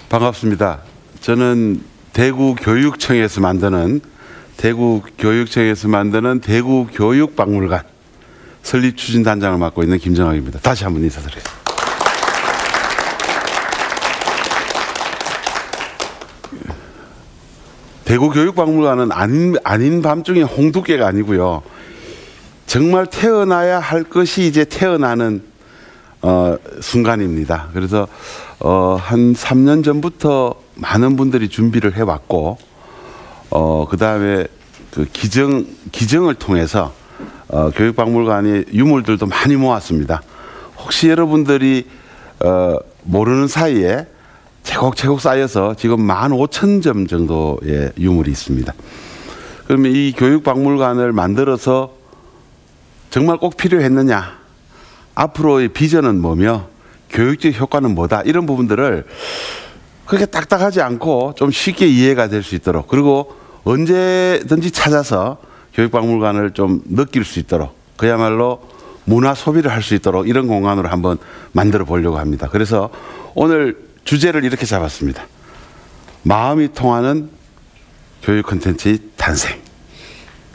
반갑습니다. 저는 대구교육청에서 만드는 대구교육박물관 설립추진단장을 맡고 있는 김정학입니다. 다시 한번 인사드리겠습니다. 대구교육박물관은 아닌 밤중에 홍두깨가 아니고요. 정말 태어나야 할 것이 이제 태어나는 순간입니다. 그래서 한 3년 전부터 많은 분들이 준비를 해왔고, 그 다음에 그 기증을 통해서 교육박물관의 유물들도 많이 모았습니다. 혹시 여러분들이 모르는 사이에 차곡차곡 쌓여서 지금 15,000점 정도의 유물이 있습니다. 그러면 이 교육박물관을 만들어서 정말 꼭 필요했느냐? 앞으로의 비전은 뭐며 교육적 효과는 뭐다? 이런 부분들을 그렇게 딱딱하지 않고 좀 쉽게 이해가 될 수 있도록, 그리고 언제든지 찾아서 교육박물관을 좀 느낄 수 있도록, 그야말로 문화 소비를 할 수 있도록 이런 공간으로 한번 만들어 보려고 합니다. 그래서 오늘 주제를 이렇게 잡았습니다. 마음이 통하는 교육 콘텐츠의 탄생,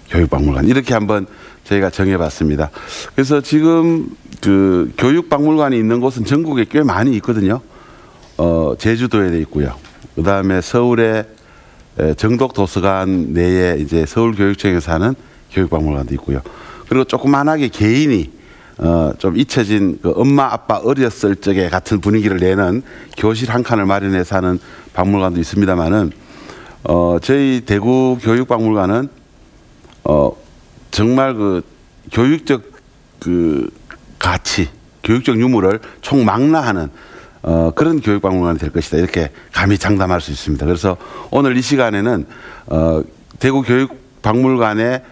교육박물관, 이렇게 한번 저희가 정해봤습니다. 그래서 지금 그 교육박물관이 있는 곳은 전국에 꽤 많이 있거든요. 제주도에 있고요. 그 다음에 서울에 정독도서관 내에 이제 서울교육청에서 하는 교육박물관도 있고요. 그리고 조그만하게 개인이 좀 잊혀진 그 엄마 아빠 어렸을 적에 같은 분위기를 내는 교실 한 칸을 마련해서 하는 박물관도 있습니다만은 저희 대구 교육박물관은 정말 그 교육적 그 가치, 교육적 유물을 총망라하는 그런 교육박물관이 될 것이다, 이렇게 감히 장담할 수 있습니다. 그래서 오늘 이 시간에는 대구 교육박물관의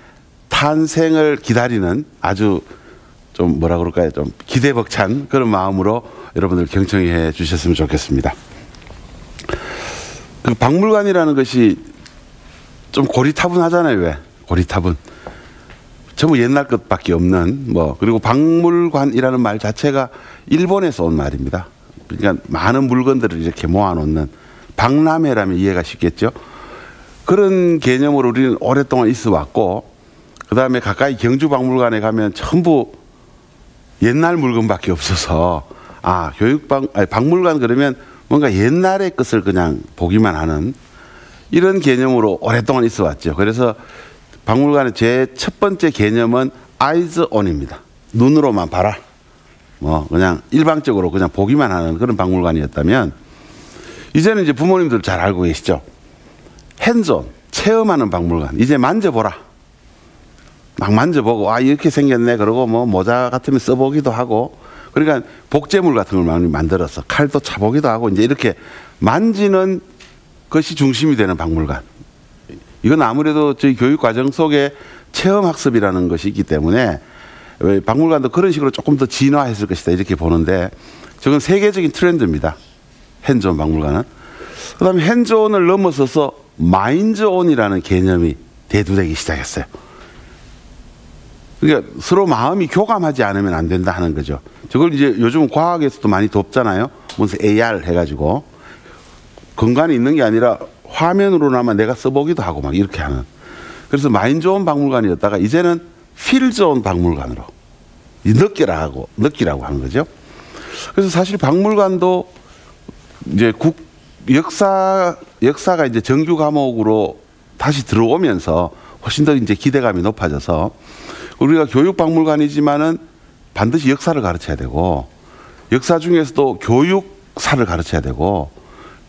탄생을 기다리는 아주 좀 뭐라 그럴까요? 좀 기대 벅찬 그런 마음으로 여러분들 경청해 주셨으면 좋겠습니다. 그 박물관이라는 것이 좀 고리타분하잖아요. 왜? 고리타분. 전부 옛날 것밖에 없는 그리고 박물관이라는 말 자체가 일본에서 온 말입니다. 그러니까 많은 물건들을 이렇게 모아놓는, 박람회라면 이해가 쉽겠죠. 그런 개념으로 우리는 오랫동안 있어 왔고, 그 다음에 가까이 경주박물관에 가면 전부 옛날 물건밖에 없어서 박물관 그러면 뭔가 옛날의 것을 그냥 보기만 하는 이런 개념으로 오랫동안 있어 왔죠. 그래서 박물관의 제 첫 번째 개념은 eyes on입니다. 눈으로만 봐라. 그냥 일방적으로 그냥 보기만 하는 그런 박물관이었다면, 이제는 이제 부모님들 잘 알고 계시죠. hands on, 체험하는 박물관. 이제 만져보라. 막 만져보고 이렇게 생겼네 그러고 모자 같으면 써보기도 하고, 그러니까 복제물 같은 걸 많이 만들어서 칼도 차보기도 하고, 이제 이렇게 만지는 것이 중심이 되는 박물관. 이건 아무래도 저희 교육 과정 속에 체험 학습이라는 것이 있기 때문에 박물관도 그런 식으로 조금 더 진화했을 것이다, 이렇게 보는데, 저건 세계적인 트렌드입니다. 핸즈온 박물관은. 그 다음에 핸즈온을 넘어서서 마인즈온이라는 개념이 대두되기 시작했어요. 그러니까 서로 마음이 교감하지 않으면 안 된다 하는 거죠. 저걸 이제 요즘 과학에서도 많이 돕잖아요. 무슨 AR 해가지고 건간이 있는 게 아니라 화면으로나마 내가 써보기도 하고 막 이렇게 하는. 그래서 마인즈온 박물관이었다가 이제는 필즈온 박물관으로 느끼라고 하는 거죠. 그래서 사실 박물관도 이제 역사가 이제 정규 과목으로 다시 들어오면서 훨씬 더 이제 기대감이 높아져서, 우리가 교육박물관이지만은 반드시 역사를 가르쳐야 되고, 역사 중에서도 교육사를 가르쳐야 되고,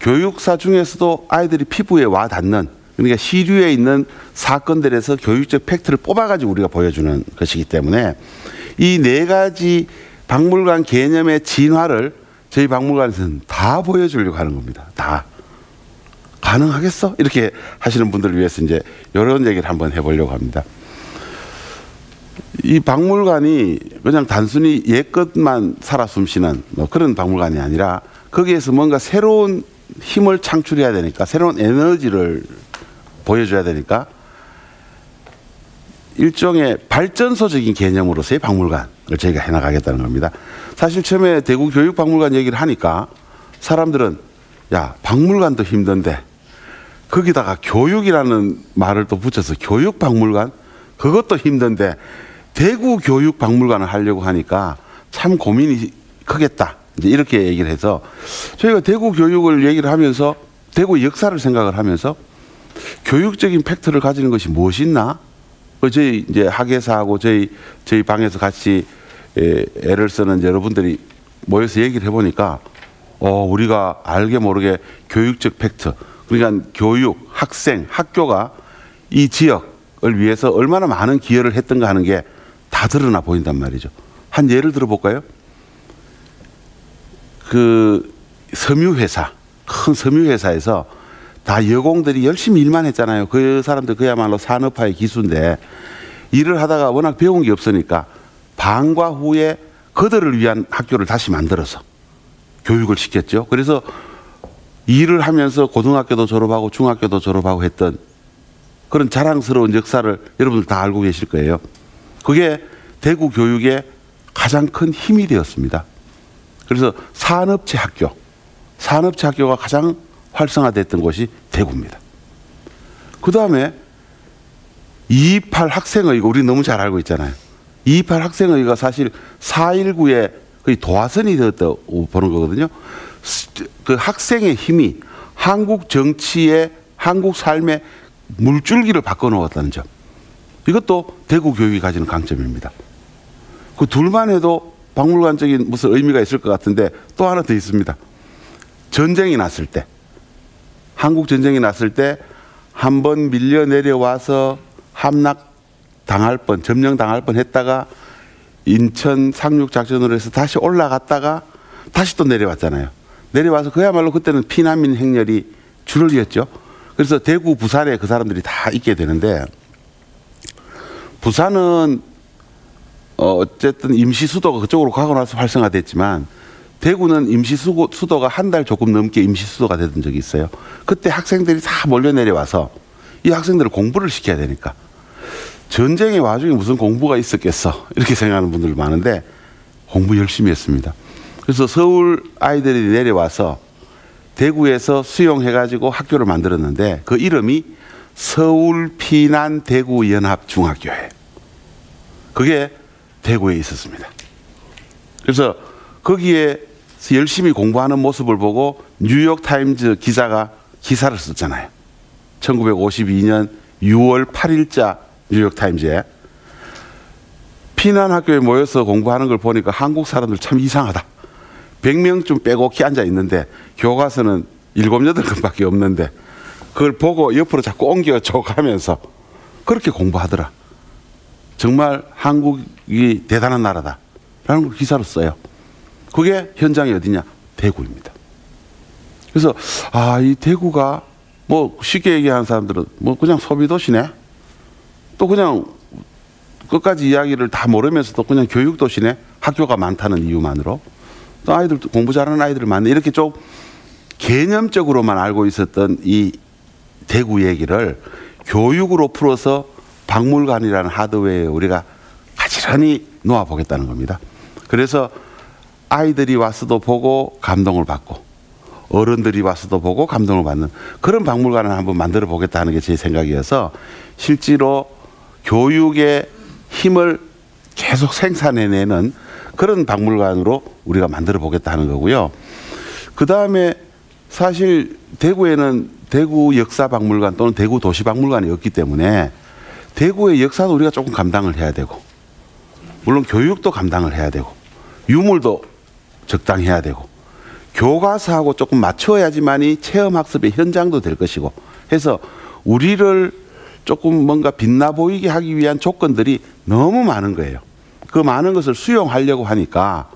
교육사 중에서도 아이들이 피부에 와 닿는, 그러니까 시류에 있는 사건들에서 교육적 팩트를 뽑아가지고 우리가 보여주는 것이기 때문에, 이 네 가지 박물관 개념의 진화를 저희 박물관에서는 다 보여주려고 하는 겁니다. 다. 가능하겠어? 이렇게 하시는 분들을 위해서 이제 이런 얘기를 한번 해보려고 합니다. 이 박물관이 그냥 단순히 옛것만 살아 숨쉬는 뭐 그런 박물관이 아니라 거기에서 뭔가 새로운 힘을 창출해야 되니까, 새로운 에너지를 보여줘야 되니까 일종의 발전소적인 개념으로서의 박물관을 저희가 해나가겠다는 겁니다. 사실 처음에 대구 교육박물관 얘기를 하니까 사람들은 야, 박물관도 힘든데 거기다가 교육이라는 말을 또 붙여서 교육박물관? 그것도 힘든데 대구 교육박물관을 하려고 하니까 참 고민이 크겠다. 이제 이렇게 얘기를 해서 저희가 대구 교육을 얘기를 하면서 대구 역사를 생각을 하면서 교육적인 팩트를 가지는 것이 무엇이 있나? 저희 이제 학예사하고 저희 방에서 같이 애를 쓰는 여러분들이 모여서 얘기를 해보니까 우리가 알게 모르게 교육적 팩트, 그러니까 교육, 학생, 학교가 이 지역을 위해서 얼마나 많은 기여를 했던가 하는 게 다 드러나 보인단 말이죠. 한 예를 들어볼까요? 그 섬유회사, 큰 섬유회사에서 다 여공들이 열심히 일만 했잖아요. 그 사람들 그야말로 산업화의 기수인데 일을 하다가 워낙 배운 게 없으니까 방과 후에 그들을 위한 학교를 다시 만들어서 교육을 시켰죠. 그래서 일을 하면서 고등학교도 졸업하고 중학교도 졸업하고 했던 그런 자랑스러운 역사를 여러분들 다 알고 계실 거예요. 그게 대구 교육의 가장 큰 힘이 되었습니다. 그래서 산업체 학교가 가장 활성화됐던 곳이 대구입니다. 그 다음에 228 학생회의가 우리 너무 잘 알고 있잖아요. 228 학생회의가 사실 4.19의 거의 도화선이 되었다고 보는 거거든요. 그 학생의 힘이 한국 정치의, 한국 삶의 물줄기를 바꿔놓았다는 점. 이것도 대구 교육이 가지는 강점입니다. 그 둘만 해도 박물관적인 무슨 의미가 있을 것 같은데 또 하나 더 있습니다. 전쟁이 났을 때, 한국 전쟁이 났을 때 한 번 밀려 내려와서 함락 당할 뻔, 점령 당할 뻔 했다가 인천 상륙 작전으로 해서 다시 올라갔다가 다시 또 내려왔잖아요. 내려와서 그야말로 그때는 피난민 행렬이 줄을 이었죠. 그래서 대구, 부산에 그 사람들이 다 있게 되는데 부산은 어쨌든 임시 수도가 그쪽으로 가고 나서 활성화됐지만 대구는 임시 수도가 한 달 조금 넘게 임시 수도가 되던 적이 있어요. 그때 학생들이 다 몰려 내려와서 이 학생들을 공부를 시켜야 되니까 전쟁의 와중에 무슨 공부가 있었겠어 이렇게 생각하는 분들 많은데 공부 열심히 했습니다. 그래서 서울 아이들이 내려와서 대구에서 수용해가지고 학교를 만들었는데 그 이름이 서울 피난 대구 연합 중학교예요. 그게 대구에 있었습니다. 그래서 거기에 열심히 공부하는 모습을 보고 뉴욕 타임즈 기자가 기사를 썼잖아요. 1952년 6월 8일자 뉴욕 타임즈에 피난 학교에 모여서 공부하는 걸 보니까 한국 사람들 참 이상하다. 100명쯤 빼곡히 앉아 있는데 교과서는 7, 8권밖에 없는데 그걸 보고 옆으로 자꾸 옮겨줘 가면서 그렇게 공부하더라. 정말 한국이 대단한 나라다 라는 걸 기사로 써요. 그게 현장이 어디냐? 대구입니다. 그래서 이 대구가 뭐 쉽게 얘기하는 사람들은 뭐 그냥 소비도시네, 또 그냥 끝까지 이야기를 다 모르면서도 그냥 교육도시네, 학교가 많다는 이유만으로, 또 아이들 공부 잘하는 아이들을 많네, 이렇게 좀 개념적으로만 알고 있었던 이 대구 얘기를 교육으로 풀어서 박물관이라는 하드웨어에 우리가 가지런히 놓아보겠다는 겁니다. 그래서 아이들이 와서도 보고 감동을 받고 어른들이 와서도 보고 감동을 받는 그런 박물관을 한번 만들어 보겠다 하는 게 제 생각이어서 실제로 교육의 힘을 계속 생산해내는 그런 박물관으로 우리가 만들어 보겠다 하는 거고요. 그 다음에 사실 대구에는 대구 역사박물관 또는 대구 도시박물관이 없기 때문에 대구의 역사도 우리가 조금 감당을 해야 되고, 물론 교육도 감당을 해야 되고, 유물도 적당히 해야 되고, 교과서하고 조금 맞춰야지만이 체험학습의 현장도 될 것이고 해서 우리를 조금 뭔가 빛나 보이게 하기 위한 조건들이 너무 많은 거예요. 그 많은 것을 수용하려고 하니까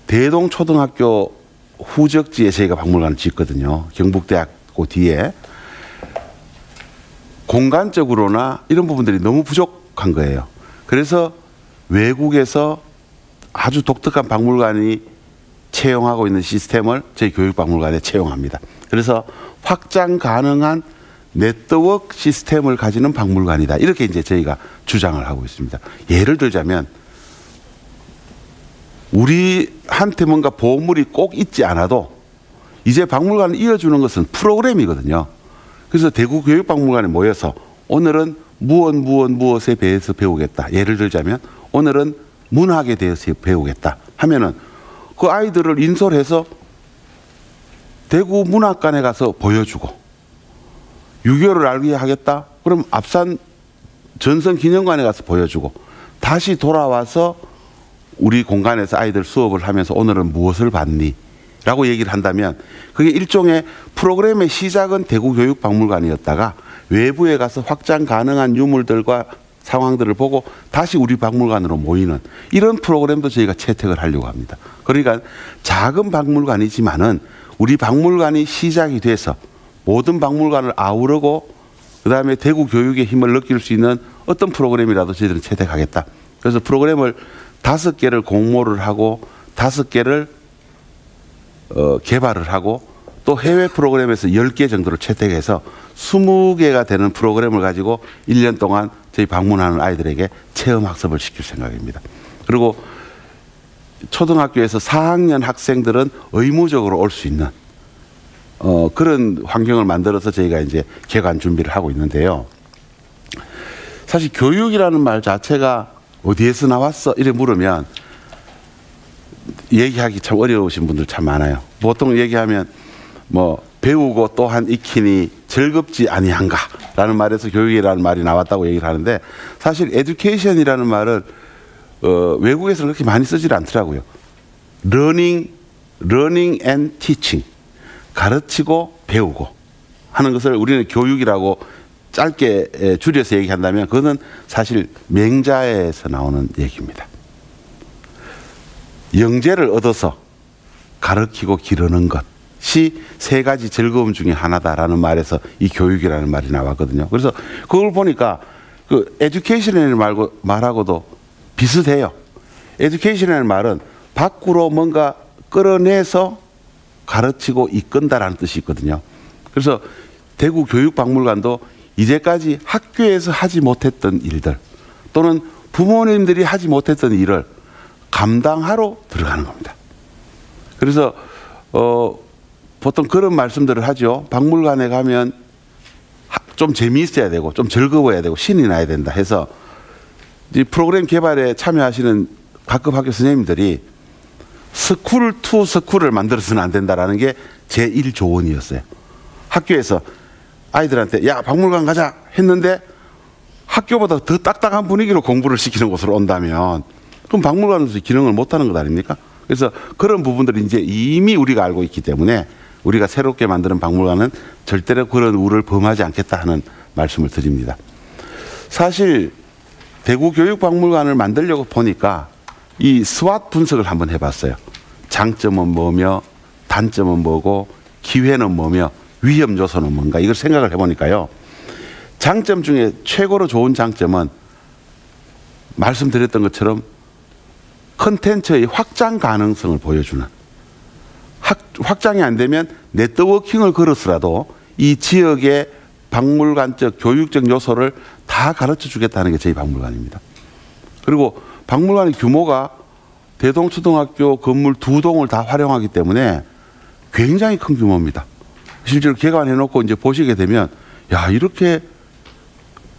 대동초등학교 후적지에 저희가 박물관을 짓거든요. 경북대학 그 뒤에 공간적으로나 이런 부분들이 너무 부족한 거예요. 그래서 외국에서 아주 독특한 박물관이 채용하고 있는 시스템을 저희 교육박물관에 채용합니다. 그래서 확장 가능한 네트워크 시스템을 가지는 박물관이다. 이렇게 이제 저희가 주장을 하고 있습니다. 예를 들자면 우리한테 뭔가 보물이 꼭 있지 않아도 이제 박물관을 이어주는 것은 프로그램이거든요. 그래서 대구교육박물관에 모여서 오늘은 무엇에 대해서 배우겠다. 예를 들자면 오늘은 문학에 대해서 배우겠다 하면은 그 아이들을 인솔해서 대구 문학관에 가서 보여주고 6.25를 알게 하겠다? 그럼 앞산 전선기념관에 가서 보여주고 다시 돌아와서 우리 공간에서 아이들 수업을 하면서 오늘은 무엇을 봤니? 라고 얘기를 한다면 그게 일종의 프로그램의 시작은 대구교육박물관이었다가 외부에 가서 확장 가능한 유물들과 상황들을 보고 다시 우리 박물관으로 모이는 이런 프로그램도 저희가 채택을 하려고 합니다. 그러니까 작은 박물관이지만은 우리 박물관이 시작이 돼서 모든 박물관을 아우르고 그다음에 대구 교육의 힘을 느낄 수 있는 어떤 프로그램이라도 저희들은 채택하겠다. 그래서 프로그램을 5개를 공모를 하고 5개를 개발을 하고 또 해외 프로그램에서 10개 정도를 채택해서 20개가 되는 프로그램을 가지고 1년 동안 저희 방문하는 아이들에게 체험 학습을 시킬 생각입니다. 그리고 초등학교에서 4학년 학생들은 의무적으로 올 수 있는 그런 환경을 만들어서 저희가 이제 개관 준비를 하고 있는데요. 사실 교육이라는 말 자체가 어디에서 나왔어? 이래 물으면 얘기하기 참 어려우신 분들 참 많아요. 보통 얘기하면 뭐 배우고 또한 익히니 즐겁지 아니한가 라는 말에서 교육이라는 말이 나왔다고 얘기를 하는데 사실 education이라는 말을 외국에서는 그렇게 많이 쓰질 않더라고요. learning and teaching. 가르치고 배우고 하는 것을 우리는 교육이라고 짧게 줄여서 얘기한다면 그거는 사실 맹자에서 나오는 얘기입니다. 영재를 얻어서 가르치고 기르는 것이 3가지 즐거움 중에 하나다라는 말에서 이 교육이라는 말이 나왔거든요. 그래서 그걸 보니까 그 education이라는 말하고도 비슷해요. education이라는 말은 밖으로 뭔가 끌어내서 가르치고 이끈다라는 뜻이 있거든요. 그래서 대구 교육박물관도 이제까지 학교에서 하지 못했던 일들 또는 부모님들이 하지 못했던 일을 감당하러 들어가는 겁니다. 그래서 보통 그런 말씀들을 하죠. 박물관에 가면 좀 재미있어야 되고 좀 즐거워야 되고 신이 나야 된다 해서 이 프로그램 개발에 참여하시는 각급 학교 선생님들이 스쿨 투 스쿨을 만들어서는 안 된다라는 게 제 1조언이었어요. 학교에서 아이들한테 야 박물관 가자 했는데 학교보다 더 딱딱한 분위기로 공부를 시키는 곳으로 온다면 그럼 박물관에서 기능을 못하는 것 아닙니까? 그래서 그런 부분들이 이제 이미 우리가 알고 있기 때문에 우리가 새롭게 만드는 박물관은 절대로 그런 우를 범하지 않겠다 하는 말씀을 드립니다. 사실 대구교육박물관을 만들려고 보니까 이 스왓 분석을 한번 해봤어요. 장점은 뭐며 단점은 뭐고 기회는 뭐며 위험 요소는 뭔가 이걸 생각을 해보니까요. 장점 중에 최고로 좋은 장점은 말씀드렸던 것처럼 컨텐츠의 확장 가능성을 보여주는 확장이 안 되면 네트워킹을 걸어서라도 이 지역의 박물관적 교육적 요소를 다 가르쳐 주겠다는 게 저희 박물관입니다. 그리고 박물관의 규모가 대동초등학교 건물 2동을 다 활용하기 때문에 굉장히 큰 규모입니다. 실제로 개관해놓고 이제 보시게 되면 야 이렇게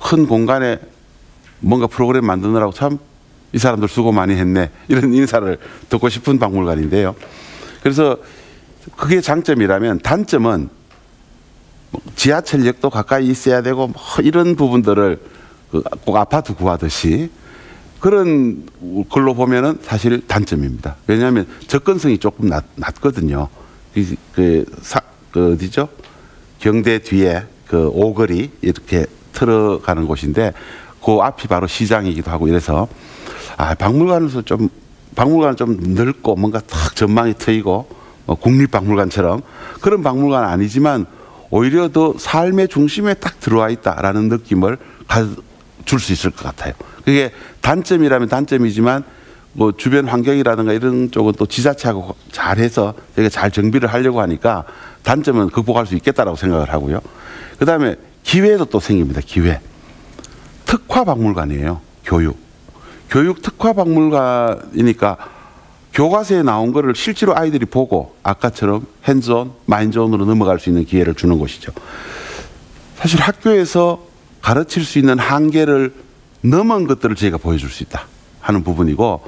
큰 공간에 뭔가 프로그램 만드느라고 참 이 사람들 수고 많이 했네 이런 인사를 듣고 싶은 박물관인데요. 그래서 그게 장점이라면 단점은 지하철역도 가까이 있어야 되고 뭐 이런 부분들을 꼭 아파트 구하듯이 그런 걸로 보면은 사실 단점입니다. 왜냐하면 접근성이 조금 낮거든요. 어디죠? 경대 뒤에 그 오거리 이렇게 들어가는 곳인데 그 앞이 바로 시장이기도 하고 이래서 박물관은 좀 넓고 뭔가 탁 전망이 트이고 국립박물관처럼 그런 박물관 아니지만 오히려 더 삶의 중심에 딱 들어와 있다라는 느낌을 줄 수 있을 것 같아요. 그게 단점이라면 단점이지만 뭐 주변 환경이라든가 이런 쪽은 또 지자체하고 잘해서 저희가 잘 정비를 하려고 하니까 단점은 극복할 수 있겠다라고 생각을 하고요. 그 다음에 기회도 또 생깁니다. 기회. 특화 박물관이에요. 교육 특화 박물관이니까 교과서에 나온 거를 실제로 아이들이 보고 아까처럼 핸즈온, 마인드온으로 넘어갈 수 있는 기회를 주는 곳이죠. 사실 학교에서 가르칠 수 있는 한계를 넘은 것들을 저희가 보여줄 수 있다 하는 부분이고,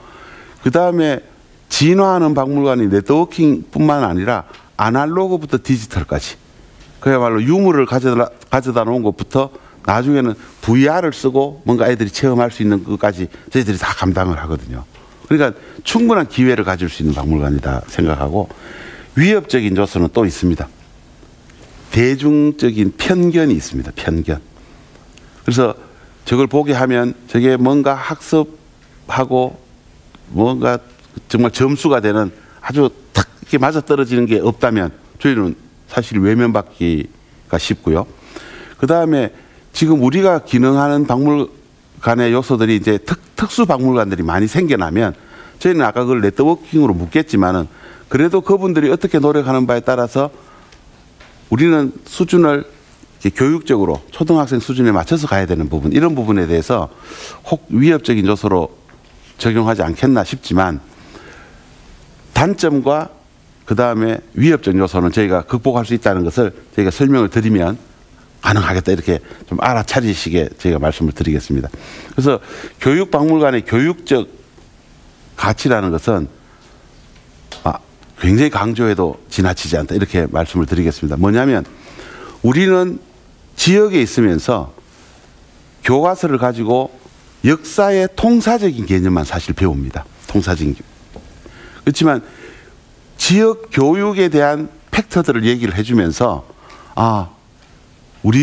그 다음에 진화하는 박물관이 네트워킹뿐만 아니라 아날로그부터 디지털까지 그야말로 유물을 가져다 놓은 것부터 나중에는 VR을 쓰고 뭔가 애들이 체험할 수 있는 것까지 저희들이 다 감당을 하거든요. 그러니까 충분한 기회를 가질 수 있는 박물관이다 생각하고, 위협적인 요소는 또 있습니다. 대중적인 편견이 있습니다. 편견. 그래서 저걸 보게 하면 저게 뭔가 학습하고 뭔가 정말 점수가 되는 아주 탁 이렇게 맞아떨어지는 게 없다면 저희는 사실 외면받기가 쉽고요. 그 다음에 지금 우리가 기능하는 박물관의 요소들이 이제 특수 박물관들이 많이 생겨나면 저희는 아까 그걸 네트워킹으로 묻겠지만은 그래도 그분들이 어떻게 노력하는 바에 따라서 우리는 수준을 교육적으로 초등학생 수준에 맞춰서 가야 되는 부분, 이런 부분에 대해서 혹 위협적인 요소로 적용하지 않겠나 싶지만, 단점과 그 다음에 위협적 요소는 저희가 극복할 수 있다는 것을 저희가 설명을 드리면 가능하겠다, 이렇게 좀 알아차리시게 저희가 말씀을 드리겠습니다. 그래서 교육박물관의 교육적 가치라는 것은 굉장히 강조해도 지나치지 않다, 이렇게 말씀을 드리겠습니다. 뭐냐면 우리는 지역에 있으면서 교과서를 가지고 역사의 통사적인 개념만 사실 배웁니다. 통사적인. 그렇지만 지역 교육에 대한 팩터들을 얘기를 해주면서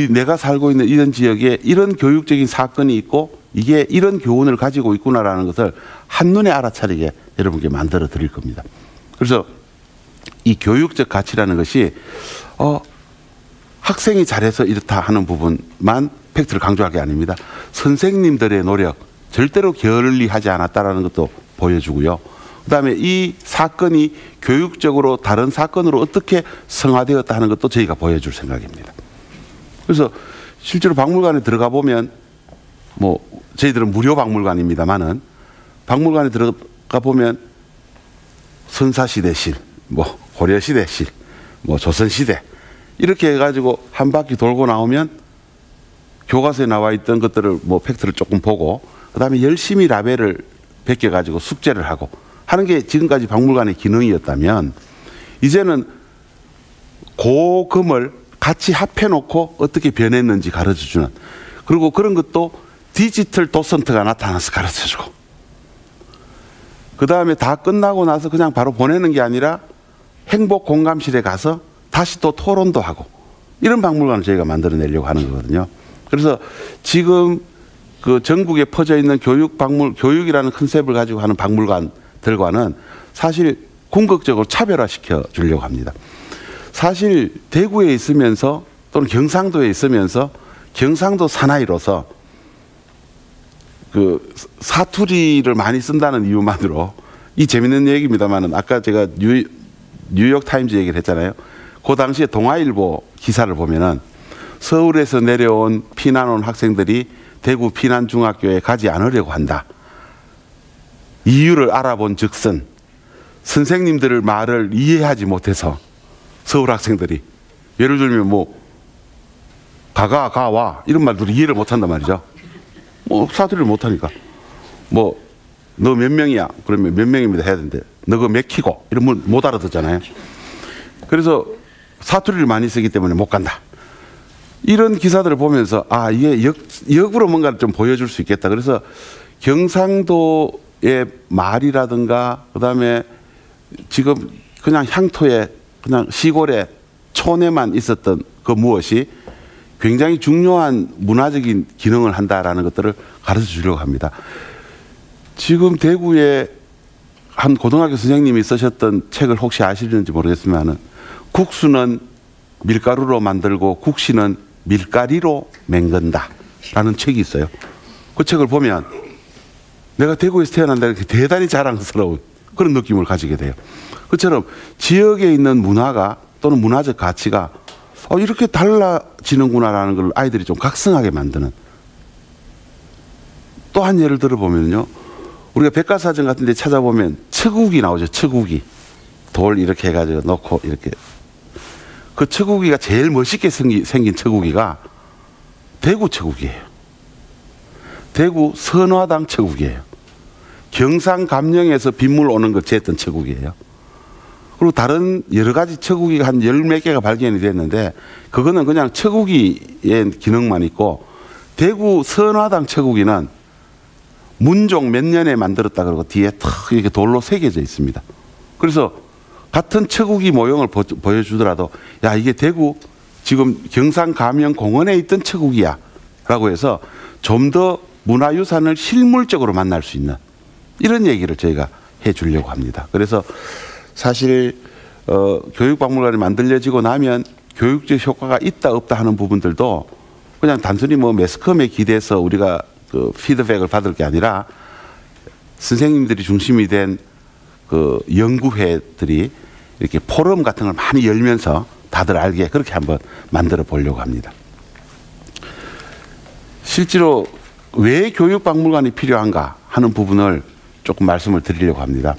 내가 살고 있는 이런 지역에 이런 교육적인 사건이 있고 이게 이런 교훈을 가지고 있구나라는 것을 한눈에 알아차리게 여러분께 만들어 드릴 겁니다. 그래서 이 교육적 가치라는 것이 학생이 잘해서 이렇다 하는 부분만 팩트를 강조할 게 아닙니다. 선생님들의 노력, 절대로 게을리하지 않았다라는 것도 보여주고요. 그 다음에 이 사건이 교육적으로 다른 사건으로 어떻게 성화되었다 하는 것도 저희가 보여줄 생각입니다. 그래서 실제로 박물관에 들어가 보면 저희들은 무료 박물관입니다만은 박물관에 들어가 보면 선사시대실, 고려시대실, 조선시대 이렇게 해가지고 한 바퀴 돌고 나오면 교과서에 나와 있던 것들을 팩트를 조금 보고 그 다음에 열심히 라벨을 베껴가지고 숙제를 하고 하는 게 지금까지 박물관의 기능이었다면, 이제는 고금을 같이 합해놓고 어떻게 변했는지 가르쳐주는, 그리고 그런 것도 디지털 도슨트가 나타나서 가르쳐주고, 그 다음에 다 끝나고 나서 그냥 바로 보내는 게 아니라 행복 공감실에 가서 다시 또 토론도 하고, 이런 박물관을 저희가 만들어내려고 하는 거거든요. 그래서 지금 그 전국에 퍼져 있는 교육이라는 컨셉을 가지고 하는 박물관들과는 사실 궁극적으로 차별화시켜 주려고 합니다. 사실 대구에 있으면서 또는 경상도에 있으면서 경상도 사나이로서 그 사투리를 많이 쓴다는 이유만으로, 이 재밌는 얘기입니다만은 아까 제가 뉴욕 타임즈 얘기를 했잖아요. 그 당시에 동아일보 기사를 보면은 서울에서 내려온 피난 온 학생들이 대구 피난중학교에 가지 않으려고 한다. 이유를 알아본 즉슨 선생님들의 말을 이해하지 못해서 서울 학생들이, 예를 들면 가와 이런 말들을 이해를 못한단 말이죠. 사투리를 못하니까 너 몇 명이야? 그러면 몇 명입니다 해야 되는데 너 그거 몇 키고? 이러면 못 알아듣잖아요. 그래서 사투리를 많이 쓰기 때문에 못 간다. 이런 기사들을 보면서 이게 역으로 뭔가를 좀 보여줄 수 있겠다. 그래서 경상도의 말이라든가 그다음에 지금 그냥 향토에 그냥 시골에 촌에만 있었던 그 무엇이 굉장히 중요한 문화적인 기능을 한다라는 것들을 가르쳐 주려고 합니다. 지금 대구에 한 고등학교 선생님이 쓰셨던 책을 혹시 아시는지 모르겠지만은 국수는 밀가루로 만들고 국시는 밀가리로 맹건다 라는 책이 있어요. 그 책을 보면 내가 대구에서 태어난다 이렇게 대단히 자랑스러운 그런 느낌을 가지게 돼요. 그처럼 지역에 있는 문화가 또는 문화적 가치가 이렇게 달라지는구나라는 걸 아이들이 좀 각성하게 만드는. 또 한 예를 들어보면요. 우리가 백과사전 같은 데 찾아보면 처국이 나오죠. 처국이. 돌 이렇게 해가지고 넣고 이렇게. 그 처국이가 제일 멋있게 생긴 처국이가 대구 처국이에요. 대구 선화당 처국이에요. 경상 감령에서 빗물 오는 걸 재했던 처국이에요. 그리고 다른 여러 가지 처국이가 한 열 몇 개가 발견이 됐는데 그거는 그냥 처국이의 기능만 있고 대구 선화당 처국이는 문종 몇 년에 만들었다 그러고 뒤에 탁 이렇게 돌로 새겨져 있습니다. 그래서 같은 처국이 모형을 보여주더라도 야 이게 대구 지금 경상 감영 공원에 있던 처국이야 라고 해서 좀 더 문화유산을 실물적으로 만날 수 있는 이런 얘기를 저희가 해 주려고 합니다. 그래서 사실 교육박물관이 만들어지고 나면 교육적 효과가 있다 없다 하는 부분들도 그냥 단순히 뭐 매스컴에 기대서 우리가 그 피드백을 받을 게 아니라 선생님들이 중심이 된 그 연구회들이 이렇게 포럼 같은 걸 많이 열면서 다들 알게 그렇게 한번 만들어 보려고 합니다. 실제로 왜 교육박물관이 필요한가 하는 부분을 조금 말씀을 드리려고 합니다.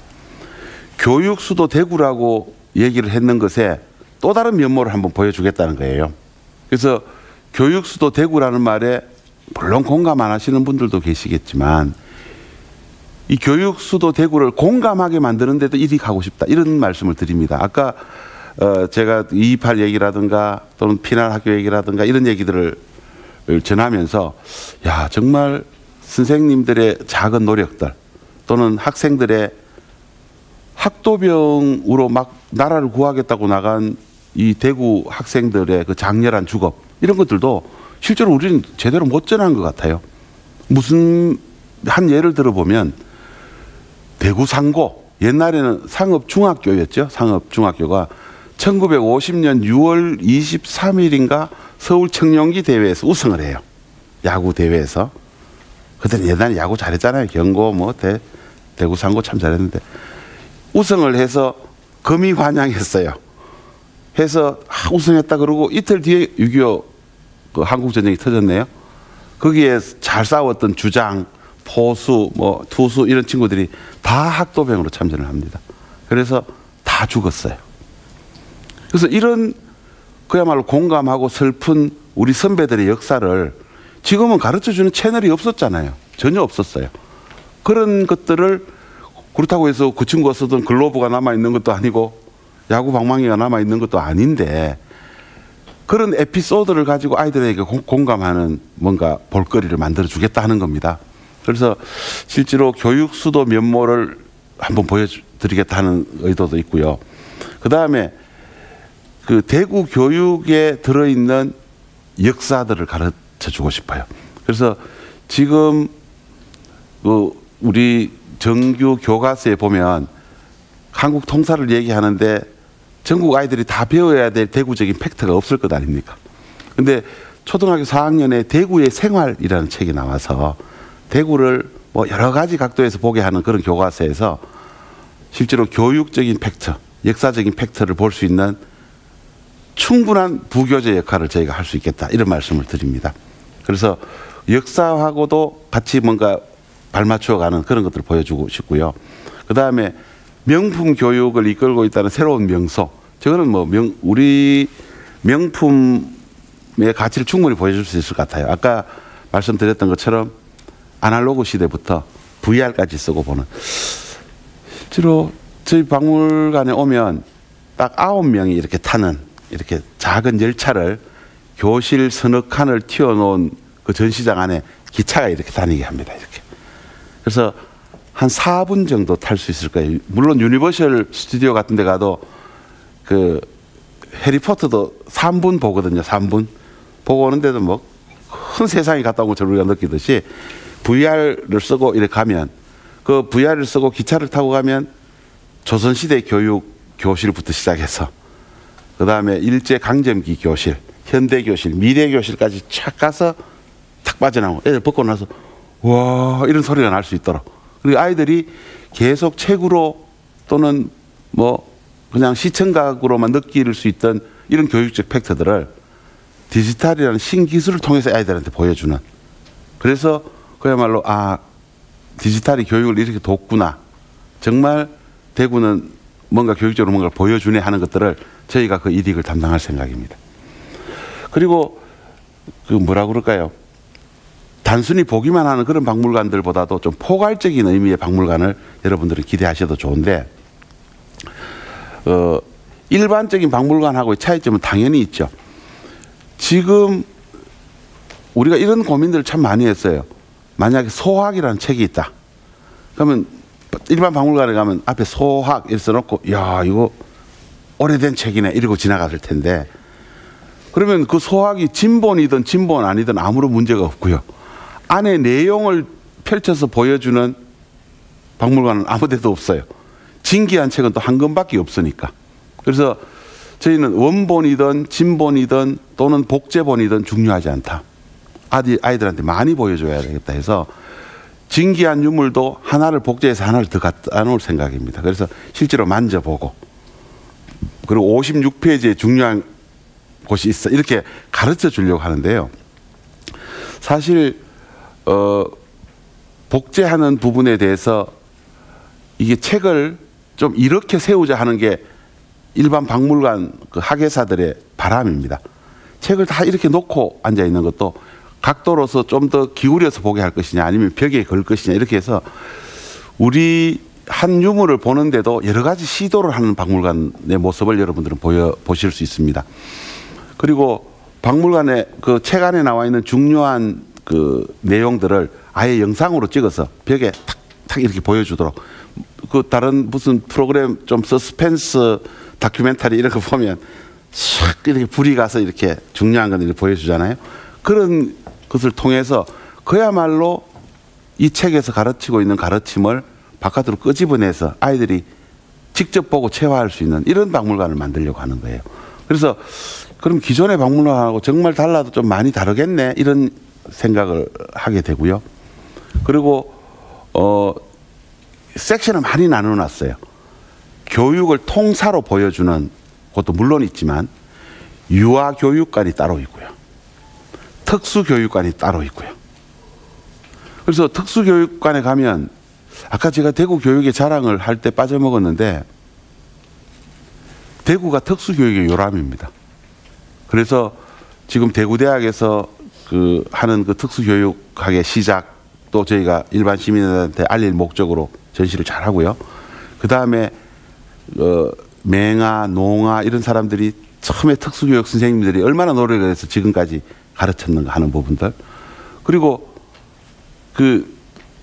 교육수도 대구라고 얘기를 했는 것에 또 다른 면모를 한번 보여주겠다는 거예요. 그래서 교육수도 대구라는 말에 물론 공감 안 하시는 분들도 계시겠지만 이 교육수도 대구를 공감하게 만드는 데도 일이 가고 싶다 이런 말씀을 드립니다. 아까 제가 228 얘기라든가 또는 피난 학교 얘기라든가 이런 얘기들을 전하면서 야 정말 선생님들의 작은 노력들 또는 학생들의 학도병으로 막 나라를 구하겠다고 나간 이 대구 학생들의 그 장렬한 죽업 이런 것들도 실제로 우리는 제대로 못 전한 것 같아요. 무슨 한 예를 들어보면 대구 상고 옛날에는 상업중학교였죠. 상업중학교가 1950년 6월 23일인가 서울 청룡기 대회에서 우승을 해요. 야구 대회에서. 그때는 옛날에 야구 잘했잖아요. 경고 뭐 대구 상고 참 잘했는데 우승을 해서 금이 환영했어요. 해서 우승했다 그러고 이틀 뒤에 6.25 그 한국전쟁이 터졌네요. 거기에 잘 싸웠던 주장, 포수, 뭐 투수 이런 친구들이 다 학도병으로 참전을 합니다. 그래서 다 죽었어요. 그래서 이런 그야말로 공감하고 슬픈 우리 선배들의 역사를 지금은 가르쳐주는 채널이 없었잖아요. 전혀 없었어요. 그런 것들을 그렇다고 해서 그 친구가 쓰던 글로브가 남아있는 것도 아니고 야구 방망이가 남아있는 것도 아닌데 그런 에피소드를 가지고 아이들에게 공감하는 뭔가 볼거리를 만들어주겠다 하는 겁니다. 그래서 실제로 교육수도 면모를 한번 보여드리겠다 하는 의도도 있고요. 그 다음에 그 대구 교육에 들어있는 역사들을 가르쳐주고 싶어요. 그래서 지금 그 우리 정규 교과서에 보면 한국 통사를 얘기하는데 전국 아이들이 다 배워야 될 대구적인 팩트가 없을 것 아닙니까? 근데 초등학교 4학년에 대구의 생활이라는 책이 나와서 대구를 뭐 여러 가지 각도에서 보게 하는 그런 교과서에서 실제로 교육적인 팩트, 역사적인 팩트를 볼 수 있는 충분한 부교재 역할을 저희가 할 수 있겠다 이런 말씀을 드립니다. 그래서 역사하고도 같이 뭔가 발맞춰가는 그런 것들을 보여주고 싶고요. 그 다음에 명품 교육을 이끌고 있다는 새로운 명소. 저거는 뭐 우리 명품의 가치를 충분히 보여줄 수 있을 것 같아요. 아까 말씀드렸던 것처럼 아날로그 시대부터 VR까지 쓰고 보는. 실제로 저희 박물관에 오면 딱 9명이 이렇게 타는 이렇게 작은 열차를 교실 서너 칸을 튀어놓은 그 전시장 안에 기차가 이렇게 다니게 합니다. 이렇게. 그래서 한 4분 정도 탈 수 있을 거예요. 물론 유니버셜 스튜디오 같은 데 가도 그 해리포터도 3분 보거든요. 3분. 보고 오는데도 뭐 큰 세상에 갔다 온 것처럼 우리가 느끼듯이 VR을 쓰고 이렇게 가면 그 VR을 쓰고 기차를 타고 가면 조선시대 교육 교실부터 시작해서 그다음에 일제 강점기 교실, 현대 교실, 미래 교실까지 착 가서 탁 빠져나오고 애들 벗고 나서 와 이런 소리가 날 수 있도록. 그리고 아이들이 계속 책으로 또는 뭐 그냥 시청각으로만 느낄 수 있던 이런 교육적 팩터들을 디지털이라는 신기술을 통해서 아이들한테 보여주는. 그래서 그야말로 아 디지털이 교육을 이렇게 돕구나. 정말 대구는 뭔가 교육적으로 뭔가를 보여주네 하는 것들을 저희가 그 이익을 담당할 생각입니다. 그리고 그 뭐라 그럴까요? 단순히 보기만 하는 그런 박물관들보다도 좀 포괄적인 의미의 박물관을 여러분들이 기대하셔도 좋은데 일반적인 박물관하고의 차이점은 당연히 있죠. 지금 우리가 이런 고민들을 참 많이 했어요. 만약에 소학이라는 책이 있다. 그러면 일반 박물관에 가면 앞에 소학 이렇게 써놓고 야 이거 오래된 책이네 이러고 지나갔을 텐데 그러면 그 소학이 진본이든 진본 아니든 아무런 문제가 없고요. 안에 내용을 펼쳐서 보여주는 박물관은 아무 데도 없어요. 진기한 책은 또 한 권밖에 없으니까. 그래서 저희는 원본이든 진본이든 또는 복제본이든 중요하지 않다. 아이들한테 많이 보여줘야 되겠다 해서 진기한 유물도 하나를 복제해서 하나를 더 갖다 놓을 생각입니다. 그래서 실제로 만져보고 그리고 56페이지에 중요한 곳이 있어 이렇게 가르쳐 주려고 하는데요. 사실 복제하는 부분에 대해서 이게 책을 좀 이렇게 세우자 하는 게 일반 박물관 그 학예사들의 바람입니다. 책을 다 이렇게 놓고 앉아 있는 것도 각도로서 좀 더 기울여서 보게 할 것이냐 아니면 벽에 걸 것이냐 이렇게 해서 우리 한 유물을 보는데도 여러 가지 시도를 하는 박물관의 모습을 여러분들은 보실 수 있습니다. 그리고 박물관에 그 책 안에 나와 있는 중요한 그 내용들을 아예 영상으로 찍어서 벽에 탁탁 이렇게 보여주도록 그 다른 무슨 프로그램 좀 서스펜스 다큐멘터리 이런 거 보면 샥 이렇게 불이 가서 이렇게 중요한 건 이렇게 보여주잖아요. 그런 것을 통해서 그야말로 이 책에서 가르치고 있는 가르침을 바깥으로 끄집어내서 아이들이 직접 보고 체화할 수 있는 이런 박물관을 만들려고 하는 거예요. 그래서 그럼 기존의 박물관하고 정말 달라도 좀 많이 다르겠네 이런 생각을 하게 되고요. 그리고 섹션을 많이 나눠놨어요. 교육을 통사로 보여주는 것도 물론 있지만 유아교육관이 따로 있고요. 특수교육관이 따로 있고요. 그래서 특수교육관에 가면 아까 제가 대구 교육의 자랑을 할 때 빠져먹었는데 대구가 특수교육의 요람입니다. 그래서 지금 대구대학에서 그 하는 그 특수교육학의 시작도 저희가 일반 시민들한테 알릴 목적으로 전시를 잘 하고요. 그 다음에 맹아, 농아 이런 사람들이 처음에 특수교육 선생님들이 얼마나 노력을 해서 지금까지 가르쳤는가 하는 부분들. 그리고 그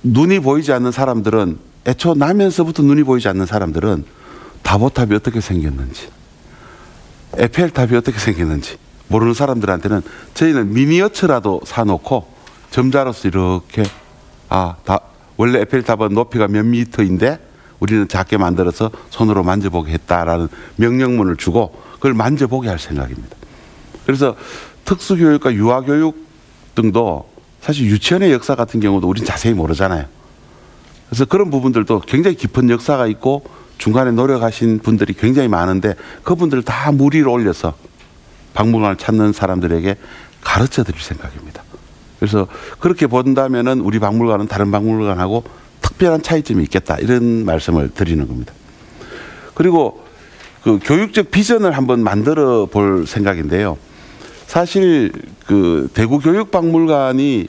눈이 보이지 않는 사람들은 애초 나면서부터 눈이 보이지 않는 사람들은 다보탑이 어떻게 생겼는지 에펠탑이 어떻게 생겼는지 모르는 사람들한테는 저희는 미니어처라도 사놓고 점자로서 이렇게 원래 에펠탑은 높이가 몇 미터인데 우리는 작게 만들어서 손으로 만져보게 했다라는 명령문을 주고 그걸 만져보게 할 생각입니다. 그래서 특수교육과 유아교육 등도 사실 유치원의 역사 같은 경우도 우린 자세히 모르잖아요. 그래서 그런 부분들도 굉장히 깊은 역사가 있고 중간에 노력하신 분들이 굉장히 많은데 그분들을 다 물 위로 올려서 박물관을 찾는 사람들에게 가르쳐 드릴 생각입니다. 그래서 그렇게 본다면은 우리 박물관은 다른 박물관하고 특별한 차이점이 있겠다 이런 말씀을 드리는 겁니다. 그리고 그 교육적 비전을 한번 만들어 볼 생각인데요. 사실 그 대구 교육박물관이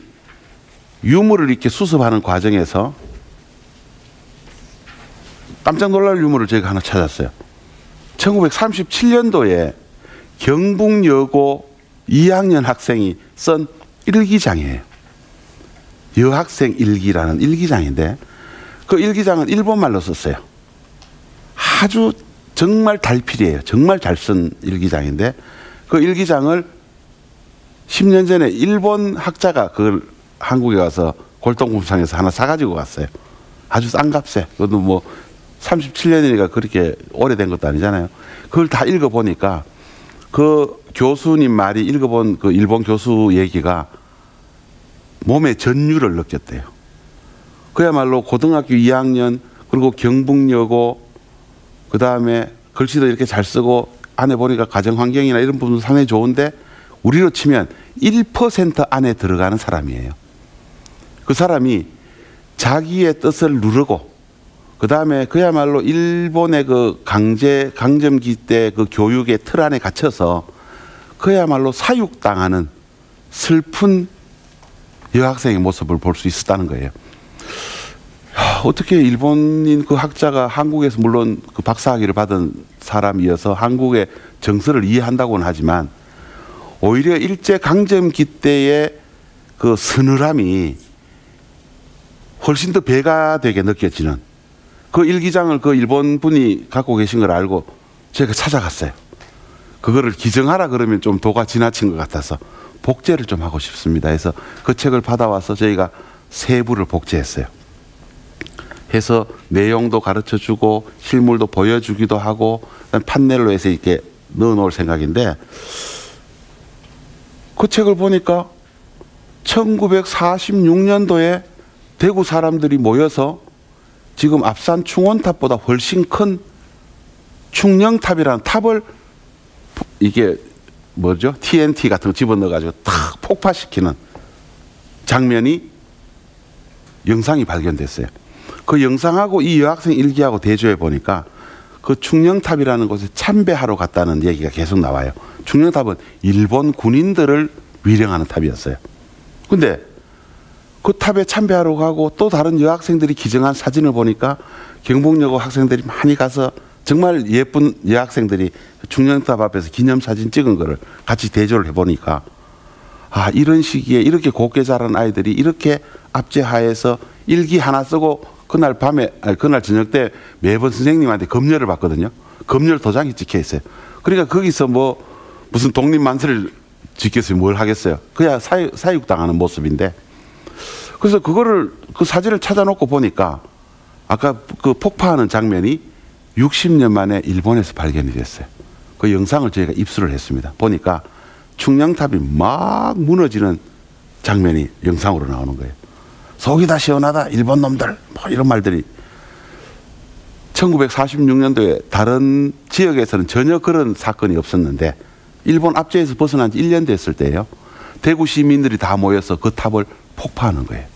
유물을 이렇게 수습하는 과정에서 깜짝 놀랄 유물을 저희가 하나 찾았어요. 1937년도에 경북여고 2학년 학생이 쓴 일기장이에요. 여학생 일기라는 일기장인데 그 일기장은 일본말로 썼어요. 아주 정말 달필이에요. 정말 잘 쓴 일기장인데 그 일기장을 10년 전에 일본 학자가 그걸 한국에 와서 골동품상에서 하나 사가지고 갔어요. 아주 싼 값에. 그것도 뭐 37년이니까 그렇게 오래된 것도 아니잖아요. 그걸 다 읽어보니까 그 교수님 말이 읽어본 그 일본 교수 얘기가 몸에 전율을 느꼈대요. 그야말로 고등학교 2학년 그리고 경북여고 그 다음에 글씨도 이렇게 잘 쓰고 안에 보니까 가정 환경이나 이런 부분도 상당히 좋은데 우리로 치면 1% 안에 들어가는 사람이에요. 그 사람이 자기의 뜻을 누르고 그 다음에 그야말로 일본의 그 강점기 때 그 교육의 틀 안에 갇혀서 그야말로 사육당하는 슬픈 여학생의 모습을 볼 수 있었다는 거예요. 어떻게 일본인 그 학자가 한국에서 물론 그 박사학위를 받은 사람이어서 한국의 정서를 이해한다고는 하지만 오히려 일제 강점기 때의 그 서늘함이 훨씬 더 배가 되게 느껴지는 그 일기장을 그 일본 분이 갖고 계신 걸 알고 제가 찾아갔어요. 그거를 기증하라 그러면 좀 도가 지나친 것 같아서 복제를 좀 하고 싶습니다. 해서 그 책을 받아와서 저희가 세 부를 복제했어요. 해서 내용도 가르쳐 주고 실물도 보여주기도 하고 판넬로 해서 이렇게 넣어 놓을 생각인데 그 책을 보니까 1946년도에 대구 사람들이 모여서 지금 앞산 충원탑보다 훨씬 큰 충령탑이라는 탑을 이게 뭐죠? TNT 같은 거 집어넣어가지고 탁 폭파시키는 장면이 영상이 발견됐어요. 그 영상하고 이 여학생 일기하고 대조해 보니까 그 충령탑이라는 곳에 참배하러 갔다는 얘기가 계속 나와요. 충령탑은 일본 군인들을 위령하는 탑이었어요. 근데 그 탑에 참배하러 가고 또 다른 여학생들이 기증한 사진을 보니까 경북여고 학생들이 많이 가서 정말 예쁜 여학생들이 충령탑 앞에서 기념사진 찍은 거를 같이 대조를 해보니까 아, 이런 시기에 이렇게 곱게 자란 아이들이 이렇게 압제하에서 일기 하나 쓰고 그날 밤에, 아니, 그날 저녁 때 매번 선생님한테 검열을 받거든요. 검열 도장이 찍혀 있어요. 그러니까 거기서 뭐 무슨 독립만세를 지켰으면 뭘 하겠어요. 그야 사육당하는 모습인데. 그래서 그거를 그 사진을 찾아놓고 보니까 아까 그 폭파하는 장면이 60년 만에 일본에서 발견이 됐어요. 그 영상을 저희가 입수를 했습니다. 보니까 충령탑이 막 무너지는 장면이 영상으로 나오는 거예요. 속이 다 시원하다 일본 놈들 뭐 이런 말들이 1946년도에 다른 지역에서는 전혀 그런 사건이 없었는데 일본 압제에서 벗어난 지 1년 됐을 때예요. 대구 시민들이 다 모여서 그 탑을 폭파하는 거예요.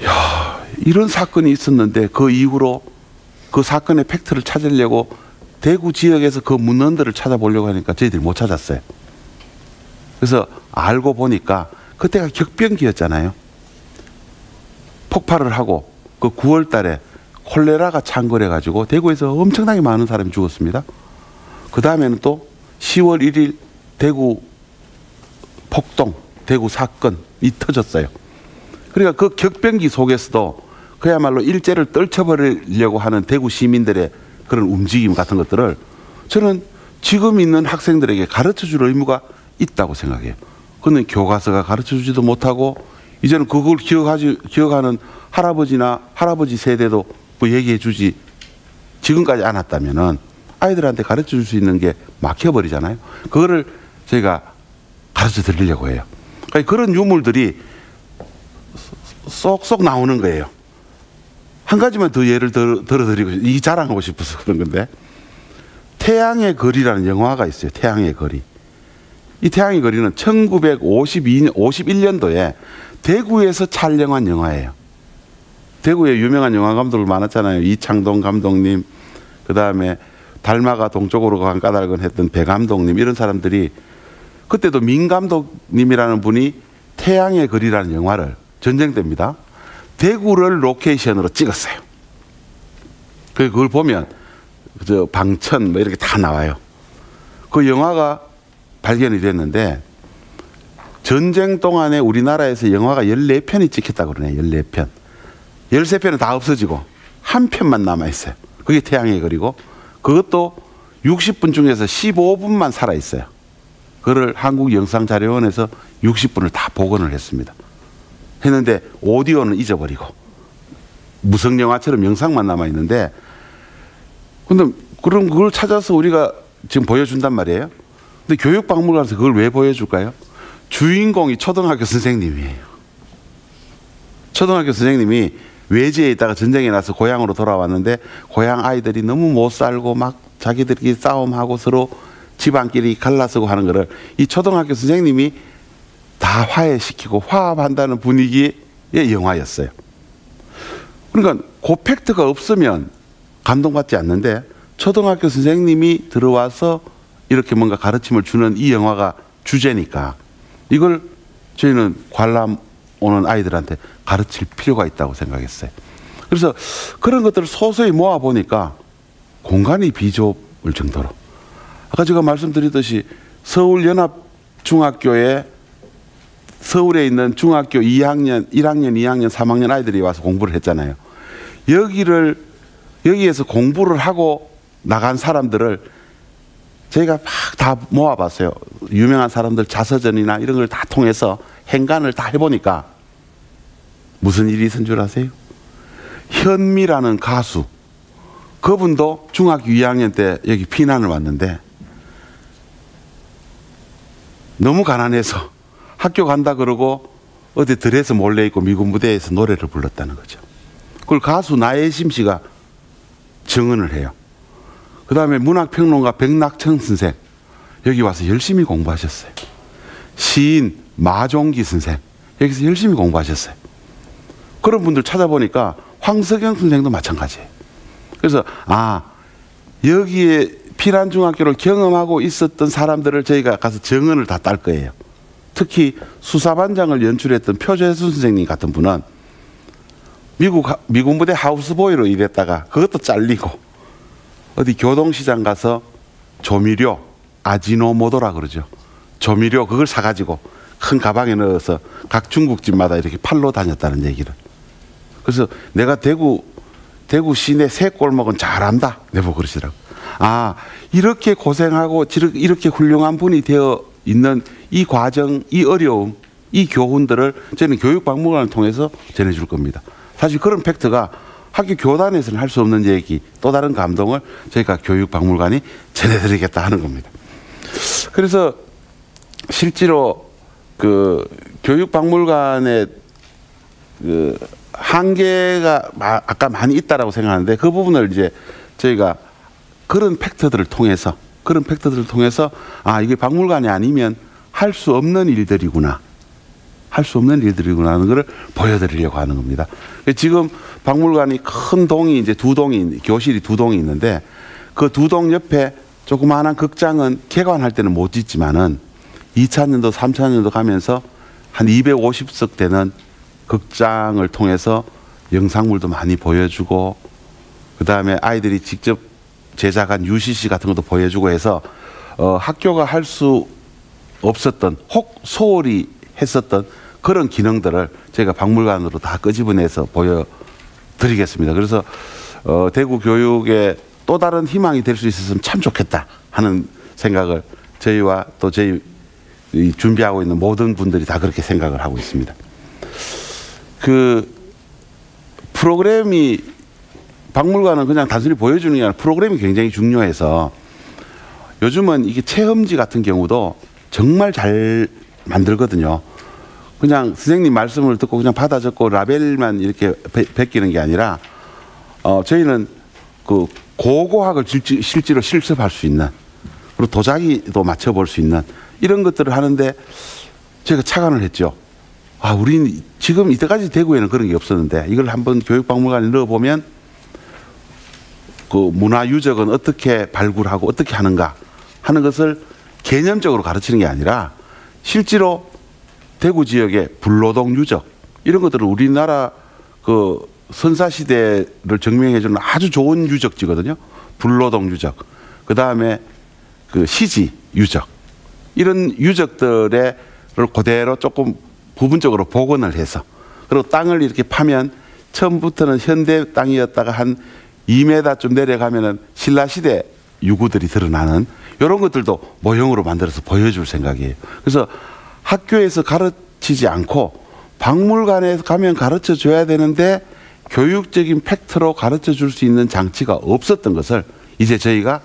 야, 이런 사건이 있었는데 그 이후로 그 사건의 팩트를 찾으려고 대구 지역에서 그 문헌들을 찾아보려고 하니까 저희들이 못 찾았어요. 그래서 알고 보니까 그때가 격변기였잖아요. 폭발을 하고 그 9월 달에 콜레라가 창궐해가지고 대구에서 엄청나게 많은 사람이 죽었습니다. 그 다음에는 또 10월 1일 대구 폭동, 대구 사건이 터졌어요. 그러니까 그 격변기 속에서도 그야말로 일제를 떨쳐버리려고 하는 대구 시민들의 그런 움직임 같은 것들을 저는 지금 있는 학생들에게 가르쳐줄 의무가 있다고 생각해요. 그는 교과서가 가르쳐주지도 못하고 이제는 그걸 기억하는 할아버지나 할아버지 세대도 뭐 얘기해주지 지금까지 않았다면은 아이들한테 가르쳐줄 수 있는 게 막혀버리잖아요. 그거를 저희가 가르쳐 드리려고 해요. 그러니까 그런 유물들이 쏙쏙 나오는 거예요. 한 가지만 더 예를 들어드리고 이 자랑하고 싶어서 그런 건데 태양의 거리라는 영화가 있어요. 태양의 거리. 이 태양의 거리는 1951년도에 대구에서 촬영한 영화예요. 대구에 유명한 영화 감독들 많았잖아요. 이창동 감독님, 그 다음에 달마가 동쪽으로 간 까닭은 했던 배 감독님 이런 사람들이 그때도 민 감독님이라는 분이 태양의 거리라는 영화를 전쟁 때입니다. 대구를 로케이션으로 찍었어요. 그걸 보면 저 방천 뭐 이렇게 다 나와요. 그 영화가 발견이 됐는데 전쟁 동안에 우리나라에서 영화가 14편이 찍혔다고 그러네요. 14편. 13편은 다 없어지고 한 편만 남아있어요. 그게 태양의 거리고 그것도 60분 중에서 15분만 살아있어요. 그걸 한국영상자료원에서 60분을 다 복원을 했습니다. 했는데 오디오는 잊어버리고 무성영화처럼 영상만 남아있는데 근데 그럼 그걸 찾아서 우리가 지금 보여준단 말이에요. 근데 교육박물관에서 그걸 왜 보여줄까요? 주인공이 초등학교 선생님이에요. 초등학교 선생님이 외지에 있다가 전쟁이 나서 고향으로 돌아왔는데 고향 아이들이 너무 못 살고 막 자기들끼리 싸움하고 서로 집안끼리 갈라서고 하는 거를 이 초등학교 선생님이 다 화해시키고 화합한다는 분위기의 영화였어요. 그러니까 그 팩트가 없으면 감동받지 않는데 초등학교 선생님이 들어와서 이렇게 뭔가 가르침을 주는 이 영화가 주제니까 이걸 저희는 관람 오는 아이들한테 가르칠 필요가 있다고 생각했어요. 그래서 그런 것들을 소소히 모아보니까 공간이 비좁을 정도로 아까 제가 말씀드렸듯이 서울연합중학교에 서울에 있는 중학교 2학년, 1학년, 2학년, 3학년 아이들이 와서 공부를 했잖아요. 여기에서 공부를 하고 나간 사람들을 저희가 막 다 모아봤어요. 유명한 사람들 자서전이나 이런 걸 다 통해서 행간을 다 해보니까 무슨 일이 있은 줄 아세요? 현미라는 가수, 그분도 중학교 2학년 때 여기 피난을 왔는데 너무 가난해서 학교 간다 그러고 어디 들에서 몰래 있고 미군 부대에서 노래를 불렀다는 거죠. 그걸 가수 나혜심 씨가 증언을 해요. 그 다음에 문학평론가 백낙천 선생 여기 와서 열심히 공부하셨어요. 시인 마종기 선생 여기서 열심히 공부하셨어요. 그런 분들 찾아보니까 황석영 선생도 마찬가지예요. 그래서 여기에 피난중학교를 경험하고 있었던 사람들을 저희가 가서 증언을 다 딸 거예요. 특히 수사반장을 연출했던 표재순 선생님 같은 분은 미군 부대 하우스보이로 일했다가 그것도 잘리고 어디 교동시장 가서 조미료 아지노모도라 그러죠. 조미료 그걸 사가지고 큰 가방에 넣어서 각 중국집마다 이렇게 팔러 다녔다는 얘기를. 그래서 내가 대구 시내 새 골목은 잘한다 내보고 그러시더라고. 이렇게 고생하고 이렇게 훌륭한 분이 되어 있는 이 과정, 이 어려움, 이 교훈들을 저는 교육박물관을 통해서 전해줄 겁니다. 사실 그런 팩트가 학교 교단에서는 할 수 없는 얘기, 또 다른 감동을 저희가 교육박물관이 전해드리겠다 하는 겁니다. 그래서 실제로 그 교육박물관의 그 한계가 아까 많이 있다라고 생각하는데 그 부분을 이제 저희가 그런 팩트들을 통해서 이게 박물관이 아니면 할 수 없는 일들이구나. 할 수 없는 일들이구나 하는 것을 보여드리려고 하는 겁니다. 지금 박물관이 큰 동이 이제 교실이 두 동이 있는데 그 두 동 옆에 조그마한 극장은 개관할 때는 못 짓지만은 2000년도, 3000년도 가면서 한 250석 되는 극장을 통해서 영상물도 많이 보여주고 그 다음에 아이들이 직접 제작한 UCC 같은 것도 보여주고 해서 학교가 할 수 없었던 혹 소홀히 했었던 그런 기능들을 저희가 박물관으로 다 끄집어내서 보여드리겠습니다. 그래서 대구 교육의 또 다른 희망이 될 수 있었으면 참 좋겠다 하는 생각을 저희와 또 저희 준비하고 있는 모든 분들이 다 그렇게 생각을 하고 있습니다. 그 프로그램이 박물관은 그냥 단순히 보여주는 게 아니라 프로그램이 굉장히 중요해서 요즘은 이게 체험지 같은 경우도 정말 잘 만들거든요. 그냥 선생님 말씀을 듣고 그냥 받아 적고 라벨만 이렇게 베끼는 게 아니라 저희는 그 고고학을 실제로 실습할 수 있는 그리고 도자기도 맞춰볼 수 있는 이런 것들을 하는데 저희가 착안을 했죠. 우린 지금 이때까지 대구에는 그런 게 없었는데 이걸 한번 교육박물관에 넣어보면 그 문화유적은 어떻게 발굴하고 어떻게 하는가 하는 것을 개념적으로 가르치는 게 아니라 실제로 대구 지역의 불로동 유적 이런 것들은 우리나라 그 선사시대를 증명해주는 아주 좋은 유적지거든요. 불로동 유적, 그 다음에 그 시지 유적 이런 유적들을 그대로 조금 부분적으로 복원을 해서 그리고 땅을 이렇게 파면 처음부터는 현대 땅이었다가 한 2m쯤 내려가면은 신라시대 유구들이 드러나는 이런 것들도 모형으로 만들어서 보여줄 생각이에요. 그래서 학교에서 가르치지 않고 박물관에 가면 가르쳐 줘야 되는데 교육적인 팩트로 가르쳐 줄 수 있는 장치가 없었던 것을 이제 저희가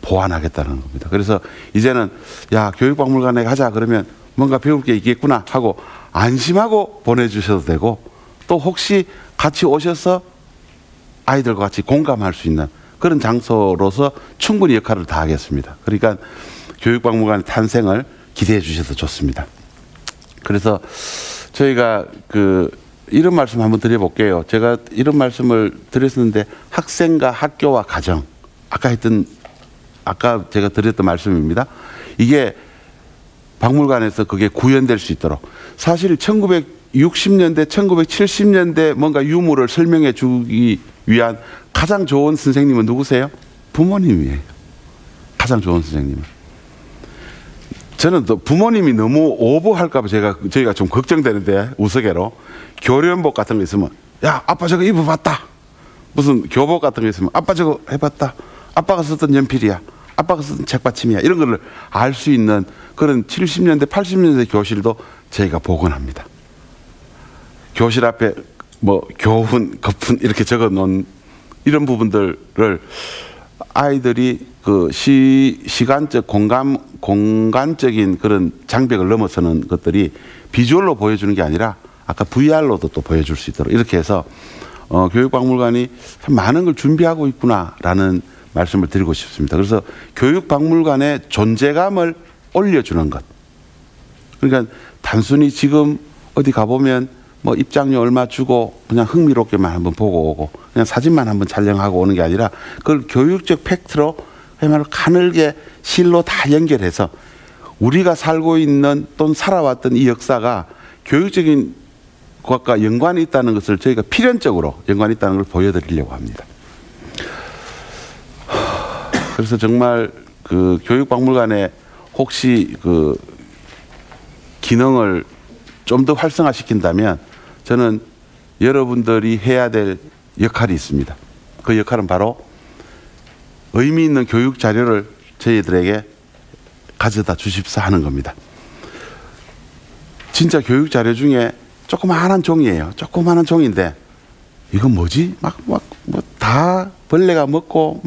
보완하겠다는 겁니다. 그래서 이제는 야, 교육박물관에 가자 그러면 뭔가 배울 게 있겠구나 하고 안심하고 보내주셔도 되고, 또 혹시 같이 오셔서 아이들과 같이 공감할 수 있는 그런 장소로서 충분히 역할을 다하겠습니다. 그러니까 교육박물관의 탄생을 기대해 주셔도 좋습니다. 그래서 저희가 이런 말씀 한번 드려볼게요. 제가 이런 말씀을 드렸었는데, 학생과 학교와 가정, 아까 제가 드렸던 말씀입니다. 이게 박물관에서 그게 구현될 수 있도록, 사실 1960년대, 1970년대 뭔가 유물을 설명해 주기 위한 가장 좋은 선생님은 누구세요? 부모님이에요. 가장 좋은 선생님은. 저는 또 부모님이 너무 오버할까 봐 저희가 좀 걱정되는데, 우스개로 교련복 같은 거 있으면 야, 아빠 저거 입어봤다. 무슨 교복 같은 거 있으면 아빠 저거 해봤다. 아빠가 썼던 연필이야. 아빠가 썼던 책받침이야. 이런 거를 알 수 있는 그런 70년대, 80년대 교실도 저희가 복원합니다. 교실 앞에 뭐 교훈, 거푼 이렇게 적어 놓은 이런 부분들을 아이들이 시간적, 공간적인 그런 장벽을 넘어서는 것들이 비주얼로 보여주는 게 아니라 아까 VR로도 또 보여줄 수 있도록 이렇게 해서 교육박물관이 참 많은 걸 준비하고 있구나라는 말씀을 드리고 싶습니다. 그래서 교육박물관의 존재감을 올려주는 것. 그러니까 단순히 지금 어디 가보면 뭐 입장료 얼마 주고 그냥 흥미롭게만 한번 보고 오고 그냥 사진만 한번 촬영하고 오는 게 아니라, 그걸 교육적 팩트로 그야말로 가늘게 실로 다 연결해서 우리가 살고 있는 또는 살아왔던 이 역사가 교육적인 것과 연관이 있다는 것을 저희가 필연적으로 연관이 있다는 걸 보여드리려고 합니다. 그래서 정말 교육박물관에 혹시 기능을 좀 더 활성화시킨다면 저는 여러분들이 해야 될 역할이 있습니다. 그 역할은 바로 의미 있는 교육 자료를 저희들에게 가져다 주십사 하는 겁니다. 진짜 교육 자료 중에 조그마한 종이에요. 조그마한 종인데 이건 뭐지? 다 벌레가 먹고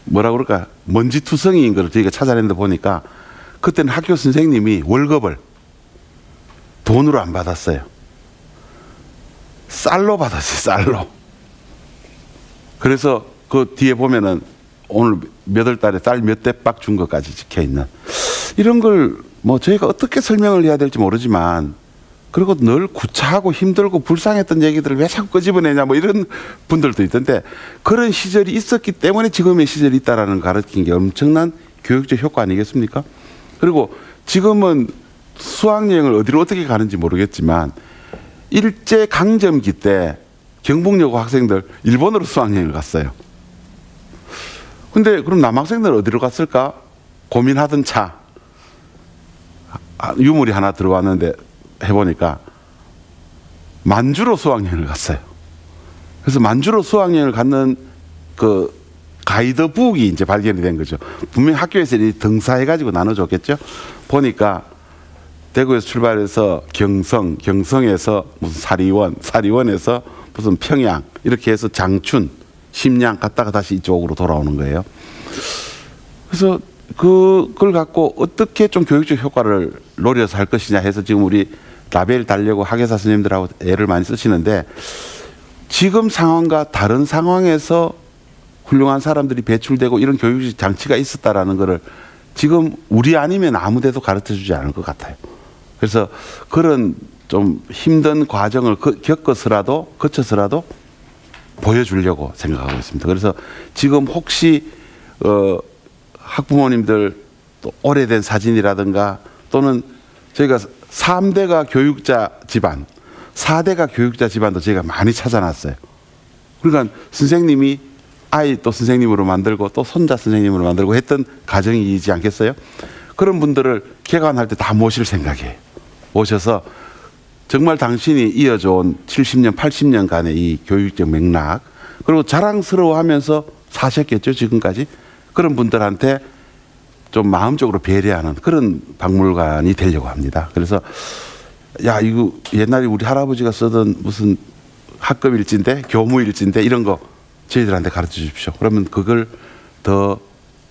뭐라 그럴까? 먼지투성이인 걸 저희가 찾아냈는데 보니까 그때는 학교 선생님이 월급을 돈으로 안 받았어요. 쌀로 받았어요. 쌀로. 그래서 그 뒤에 보면은 오늘 몇 월 달에 쌀 몇 대박 준 것까지 적혀 있는, 이런 걸 뭐 저희가 어떻게 설명을 해야 될지 모르지만, 그리고 늘 구차하고 힘들고 불쌍했던 얘기들을 왜 자꾸 끄집어내냐 뭐 이런 분들도 있던데, 그런 시절이 있었기 때문에 지금의 시절이 있다라는 걸 가르친 게 엄청난 교육적 효과 아니겠습니까? 그리고 지금은 수학여행을 어디로 어떻게 가는지 모르겠지만 일제 강점기 때 경북여고 학생들 일본으로 수학여행을 갔어요. 근데 그럼 남학생들 어디로 갔을까 고민하던 차 유물이 하나 들어왔는데 해보니까 만주로 수학여행을 갔어요. 그래서 만주로 수학여행을 갔는 그 가이드북이 이제 발견이 된 거죠. 분명히 학교에서 등사해가지고 나눠줬겠죠. 보니까 대구에서 출발해서 경성에서 무슨 사리원에서 무슨 평양 이렇게 해서 장춘, 심양 갔다가 다시 이쪽으로 돌아오는 거예요. 그래서 그걸 갖고 어떻게 좀 교육적 효과를 노려서 할 것이냐 해서 지금 우리 라벨 달려고 학예사 선생님들하고 애를 많이 쓰시는데, 지금 상황과 다른 상황에서 훌륭한 사람들이 배출되고 이런 교육적 장치가 있었다라는 것을 지금 우리 아니면 아무 데도 가르쳐 주지 않을 것 같아요. 그래서 그런 좀 힘든 과정을 거쳐서라도 보여주려고 생각하고 있습니다. 그래서 지금 혹시 학부모님들 또 오래된 사진이라든가 또는 저희가 3대가 교육자 집안, 4대가 교육자 집안도 저희가 많이 찾아놨어요. 그러니까 선생님이 아이 또 선생님으로 만들고 또 손자 선생님으로 만들고 했던 가정이지 않겠어요? 그런 분들을 개관할 때 다 모실 생각이에요. 오셔서 정말 당신이 이어져온 70년, 80년간의 이 교육적 맥락, 그리고 자랑스러워하면서 사셨겠죠, 지금까지. 그런 분들한테 좀 마음적으로 배려하는 그런 박물관이 되려고 합니다. 그래서 야, 이거 옛날에 우리 할아버지가 쓰던 무슨 학급일지인데, 교무일지인데 이런 거 저희들한테 가르쳐 주십시오. 그러면 그걸 더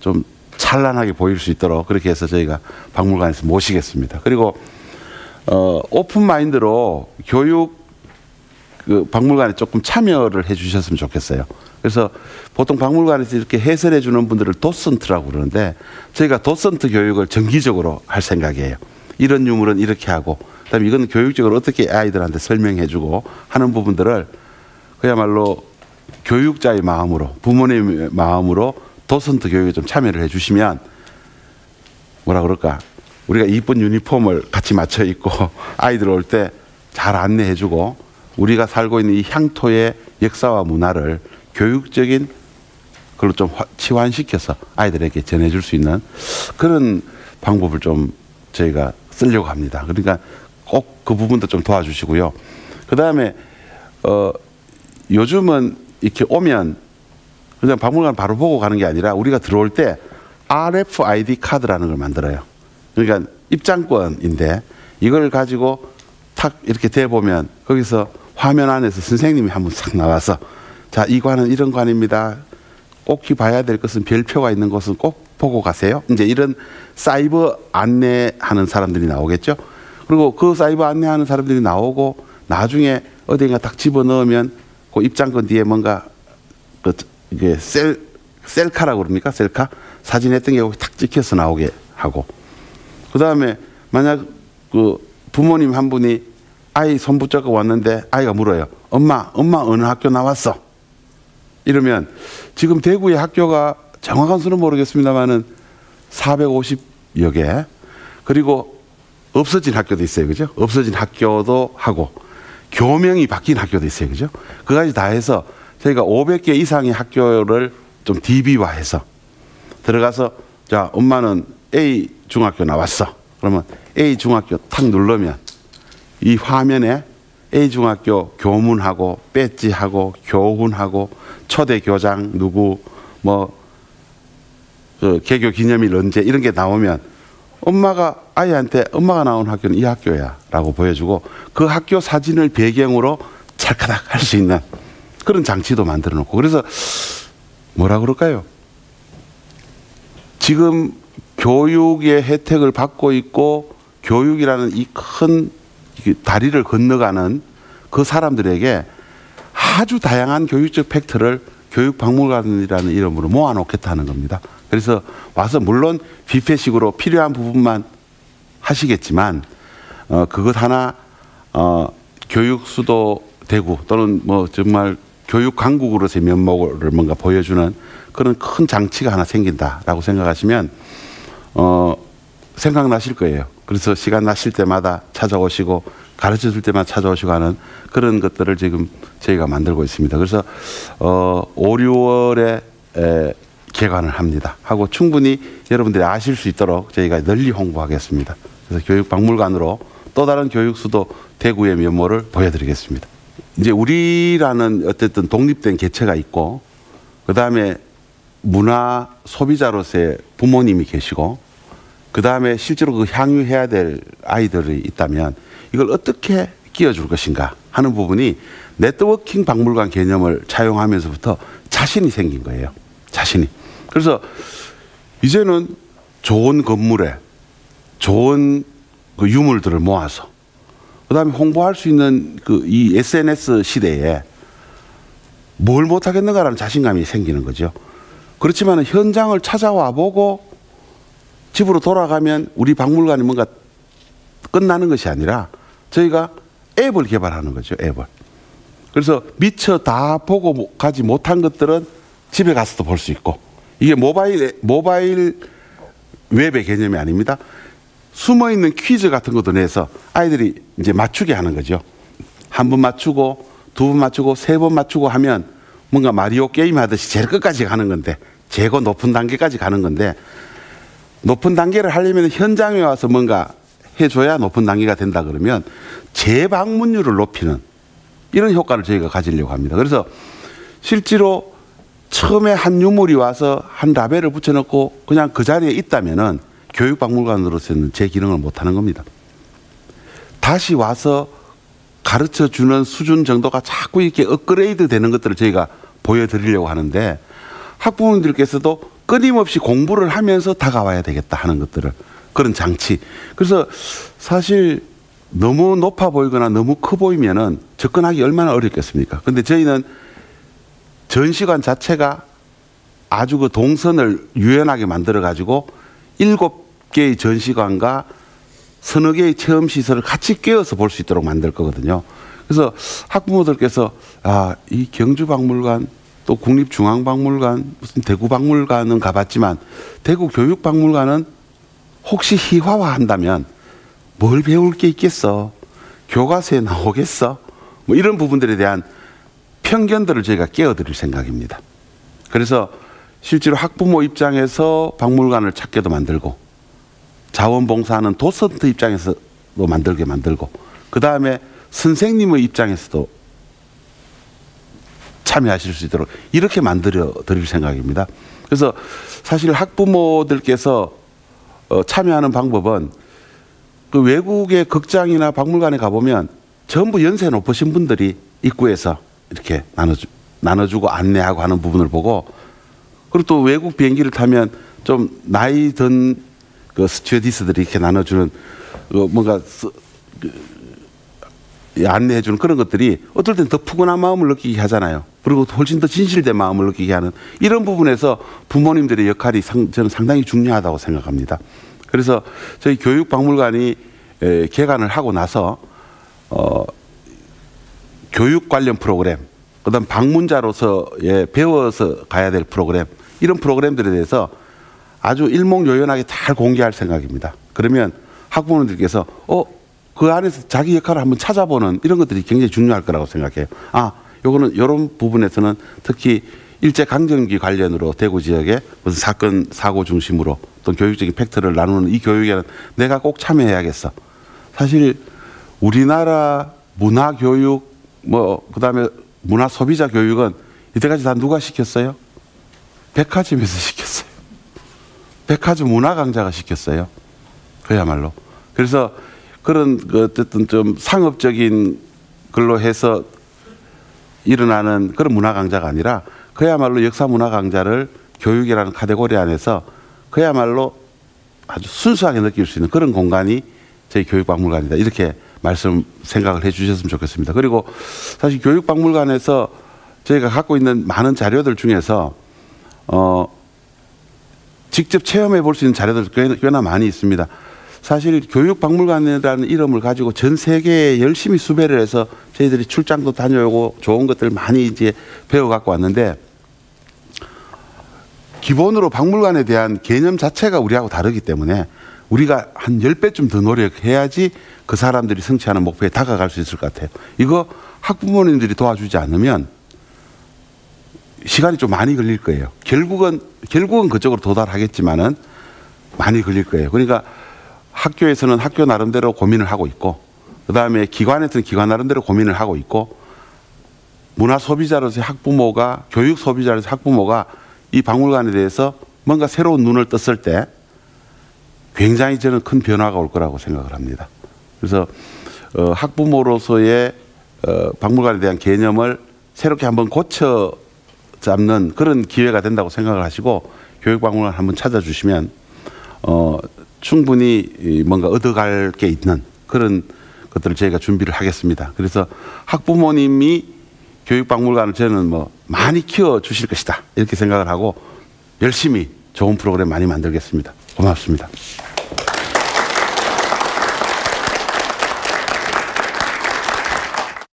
좀 찬란하게 보일 수 있도록 그렇게 해서 저희가 박물관에서 모시겠습니다. 그리고 오픈 마인드로 교육 그 박물관에 조금 참여를 해 주셨으면 좋겠어요. 그래서 보통 박물관에서 이렇게 해설해 주는 분들을 도슨트라고 그러는데 저희가 도슨트 교육을 정기적으로 할 생각이에요. 이런 유물은 이렇게 하고 그다음에 이건 교육적으로 어떻게 아이들한테 설명해 주고 하는 부분들을 그야말로 교육자의 마음으로 부모님의 마음으로 도슨트 교육에 좀 참여를 해 주시면 뭐라 그럴까 우리가 이쁜 유니폼을 같이 맞춰 입고 아이들 올 때 잘 안내해 주고 우리가 살고 있는 이 향토의 역사와 문화를 교육적인 걸로 좀 치환시켜서 아이들에게 전해줄 수 있는 그런 방법을 좀 저희가 쓰려고 합니다. 그러니까 꼭 그 부분도 좀 도와주시고요. 그 다음에 요즘은 이렇게 오면 그냥 박물관 바로 보고 가는 게 아니라 우리가 들어올 때 RFID 카드라는 걸 만들어요. 그러니까 입장권인데 이걸 가지고 탁 이렇게 대보면 거기서 화면 안에서 선생님이 한번 싹 나와서 자, 이 관은 이런 관입니다. 꼭 봐야 될 것은 별표가 있는 곳은 꼭 보고 가세요. 이제 이런 사이버 안내하는 사람들이 나오겠죠. 그리고 그 사이버 안내하는 사람들이 나오고 나중에 어딘가 딱 집어넣으면 그 입장권 뒤에 뭔가 이게 셀카라고 그럽니까? 셀카? 사진 했던 게 거기 탁 찍혀서 나오게 하고 그 다음에 만약 그 부모님 한 분이 아이 손 붙잡고 왔는데 아이가 물어요. 엄마 어느 학교 나왔어? 이러면 지금 대구의 학교가 정확한 수는 모르겠습니다만은 450여 개 그리고 없어진 학교도 있어요. 그죠? 없어진 학교도 하고 교명이 바뀐 학교도 있어요. 그죠? 그까지 다 해서 저희가 500개 이상의 학교를 좀 DB화해서 들어가서 자, 엄마는 A 중학교 나왔어. 그러면 A 중학교 탁 누르면 이 화면에 A 중학교 교문하고 배지하고 교훈하고 초대 교장 누구 그 개교 기념일 언제 이런 게 나오면 엄마가 아이한테 엄마가 나온 학교는 이 학교야 라고 보여주고 그 학교 사진을 배경으로 찰카닥 할 수 있는 그런 장치도 만들어 놓고 그래서 뭐라 그럴까요? 지금 교육의 혜택을 받고 있고 교육이라는 이 큰 다리를 건너가는 그 사람들에게 아주 다양한 교육적 팩트를 교육박물관이라는 이름으로 모아놓겠다는 겁니다. 그래서 와서 물론 뷔페식으로 필요한 부분만 하시겠지만 그것 하나 교육 수도 되고 또는 뭐 정말 교육 강국으로서의 면목을 뭔가 보여주는 그런 큰 장치가 하나 생긴다라고 생각하시면 생각나실 거예요. 그래서 시간 나실 때마다 찾아오시고 가르쳐 줄 때마다 찾아오시고 하는 그런 것들을 지금 저희가 만들고 있습니다. 그래서 5, 6월에 개관을 합니다. 하고 충분히 여러분들이 아실 수 있도록 저희가 널리 홍보하겠습니다. 그래서 교육박물관으로 또 다른 교육수도 대구의 면모를 보여드리겠습니다. 이제 우리라는 어쨌든 독립된 개체가 있고 그 다음에 문화 소비자로서의 부모님이 계시고 그 다음에 실제로 그 향유해야 될 아이들이 있다면 이걸 어떻게 끼워줄 것인가 하는 부분이 네트워킹 박물관 개념을 차용하면서부터 자신이 생긴 거예요. 자신이. 그래서 이제는 좋은 건물에 좋은 그 유물들을 모아서 그 다음에 홍보할 수 있는 그 이 SNS 시대에 뭘 못하겠는가라는 자신감이 생기는 거죠. 그렇지만 현장을 찾아와 보고 집으로 돌아가면 우리 박물관이 뭔가 끝나는 것이 아니라 저희가 앱을 개발하는 거죠. 앱을. 그래서 미처 다 보고 가지 못한 것들은 집에 가서도 볼 수 있고 이게 모바일 웹의 개념이 아닙니다. 숨어있는 퀴즈 같은 것도 내서 아이들이 이제 맞추게 하는 거죠. 한 번 맞추고 두 번 맞추고 세 번 맞추고 하면 뭔가 마리오 게임 하듯이 제일 끝까지 가는 건데 제거 높은 단계까지 가는 건데 높은 단계를 하려면 현장에 와서 뭔가 해줘야 높은 단계가 된다 그러면 재방문율을 높이는 이런 효과를 저희가 가지려고 합니다. 그래서 실제로 처음에 한 유물이 와서 한 라벨을 붙여놓고 그냥 그 자리에 있다면은 교육박물관으로서는 제 기능을 못하는 겁니다. 다시 와서 가르쳐 주는 수준 정도가 자꾸 이렇게 업그레이드 되는 것들을 저희가 보여드리려고 하는데 학부모님들께서도 끊임없이 공부를 하면서 다가와야 되겠다 하는 것들을, 그런 장치. 그래서 사실 너무 높아 보이거나 너무 커 보이면은 접근하기 얼마나 어렵겠습니까? 근데 저희는 전시관 자체가 아주 그 동선을 유연하게 만들어 가지고 7개의 전시관과 서너 개의 체험 시설을 같이 꿰어서 볼 수 있도록 만들 거거든요. 그래서 학부모들께서 이 경주박물관, 또 국립중앙박물관, 무슨 대구박물관은 가봤지만 대구 교육박물관은 혹시 희화화한다면 뭘 배울 게 있겠어? 교과서에 나오겠어? 뭐 이런 부분들에 대한 편견들을 저희가 깨어드릴 생각입니다. 그래서 실제로 학부모 입장에서 박물관을 찾게도 만들고, 자원봉사하는 도슨트 입장에서도 만들게 만들고, 그 다음에 선생님의 입장에서도 참여하실 수 있도록 이렇게 만들어 드릴 생각입니다. 그래서 사실 학부모들께서 참여하는 방법은, 그 외국의 극장이나 박물관에 가보면 전부 연세 높으신 분들이 입구에서 이렇게 나눠주고 안내하고 하는 부분을 보고, 그리고 또 외국 비행기를 타면 좀 나이 든 그 스튜어디스들이 이렇게 나눠주는 뭔가 안내해주는 그런 것들이 어떨 땐 더 푸근한 마음을 느끼게 하잖아요. 그리고 훨씬 더 진실된 마음을 느끼게 하는 이런 부분에서 부모님들의 역할이 저는 상당히 중요하다고 생각합니다. 그래서 저희 교육박물관이 개관을 하고 나서 교육 관련 프로그램, 그다음 방문자로서의 배워서 가야 될 프로그램, 이런 프로그램들에 대해서 아주 일목요연하게 잘 공개할 생각입니다. 그러면 학부모님들께서 그 안에서 자기 역할을 한번 찾아보는 이런 것들이 굉장히 중요할 거라고 생각해요. 요거는 이런 부분에서는 특히 일제강점기 관련으로 대구 지역에 무슨 사건, 사고 중심으로 또 교육적인 팩트를 나누는 이 교육에는 내가 꼭 참여해야겠어. 사실 우리나라 문화교육, 그 다음에 문화소비자 교육은 이때까지 다 누가 시켰어요? 백화점에서 시켰어요. 백화점 문화 강자가 시켰어요. 그야말로. 그래서 그런 어쨌든 좀 상업적인 걸로 해서 일어나는 그런 문화 강자가 아니라 그야말로 역사 문화 강자를 교육이라는 카테고리 안에서 그야말로 아주 순수하게 느낄 수 있는 그런 공간이 저희 교육박물관이다. 이렇게 생각을 해 주셨으면 좋겠습니다. 그리고 사실 교육박물관에서 저희가 갖고 있는 많은 자료들 중에서 직접 체험해 볼 수 있는 자료들 꽤나 많이 있습니다. 사실 교육박물관이라는 이름을 가지고 전 세계에 열심히 수배를 해서 저희들이 출장도 다녀오고 좋은 것들 많이 이제 배워 갖고 왔는데, 기본으로 박물관에 대한 개념 자체가 우리하고 다르기 때문에 우리가 한 10배쯤 더 노력해야지 그 사람들이 성취하는 목표에 다가갈 수 있을 것 같아요. 이거 학부모님들이 도와주지 않으면 시간이 좀 많이 걸릴 거예요. 결국은 그쪽으로 도달하겠지만은 많이 걸릴 거예요. 그러니까 학교에서는 학교 나름대로 고민을 하고 있고, 그 다음에 기관에서는 기관 나름대로 고민을 하고 있고, 문화 소비자로서의 학부모가, 교육 소비자로서의 학부모가 이 박물관에 대해서 뭔가 새로운 눈을 떴을 때 굉장히 저는 큰 변화가 올 거라고 생각을 합니다. 그래서 학부모로서의 박물관에 대한 개념을 새롭게 한번 고쳐 잡는 그런 기회가 된다고 생각을 하시고 교육박물관 한번 찾아주시면 충분히 뭔가 얻어갈 게 있는 그런 것들을 저희가 준비를 하겠습니다. 그래서 학부모님이 교육박물관을 저는 많이 키워주실 것이다 이렇게 생각을 하고 열심히 좋은 프로그램 많이 만들겠습니다. 고맙습니다.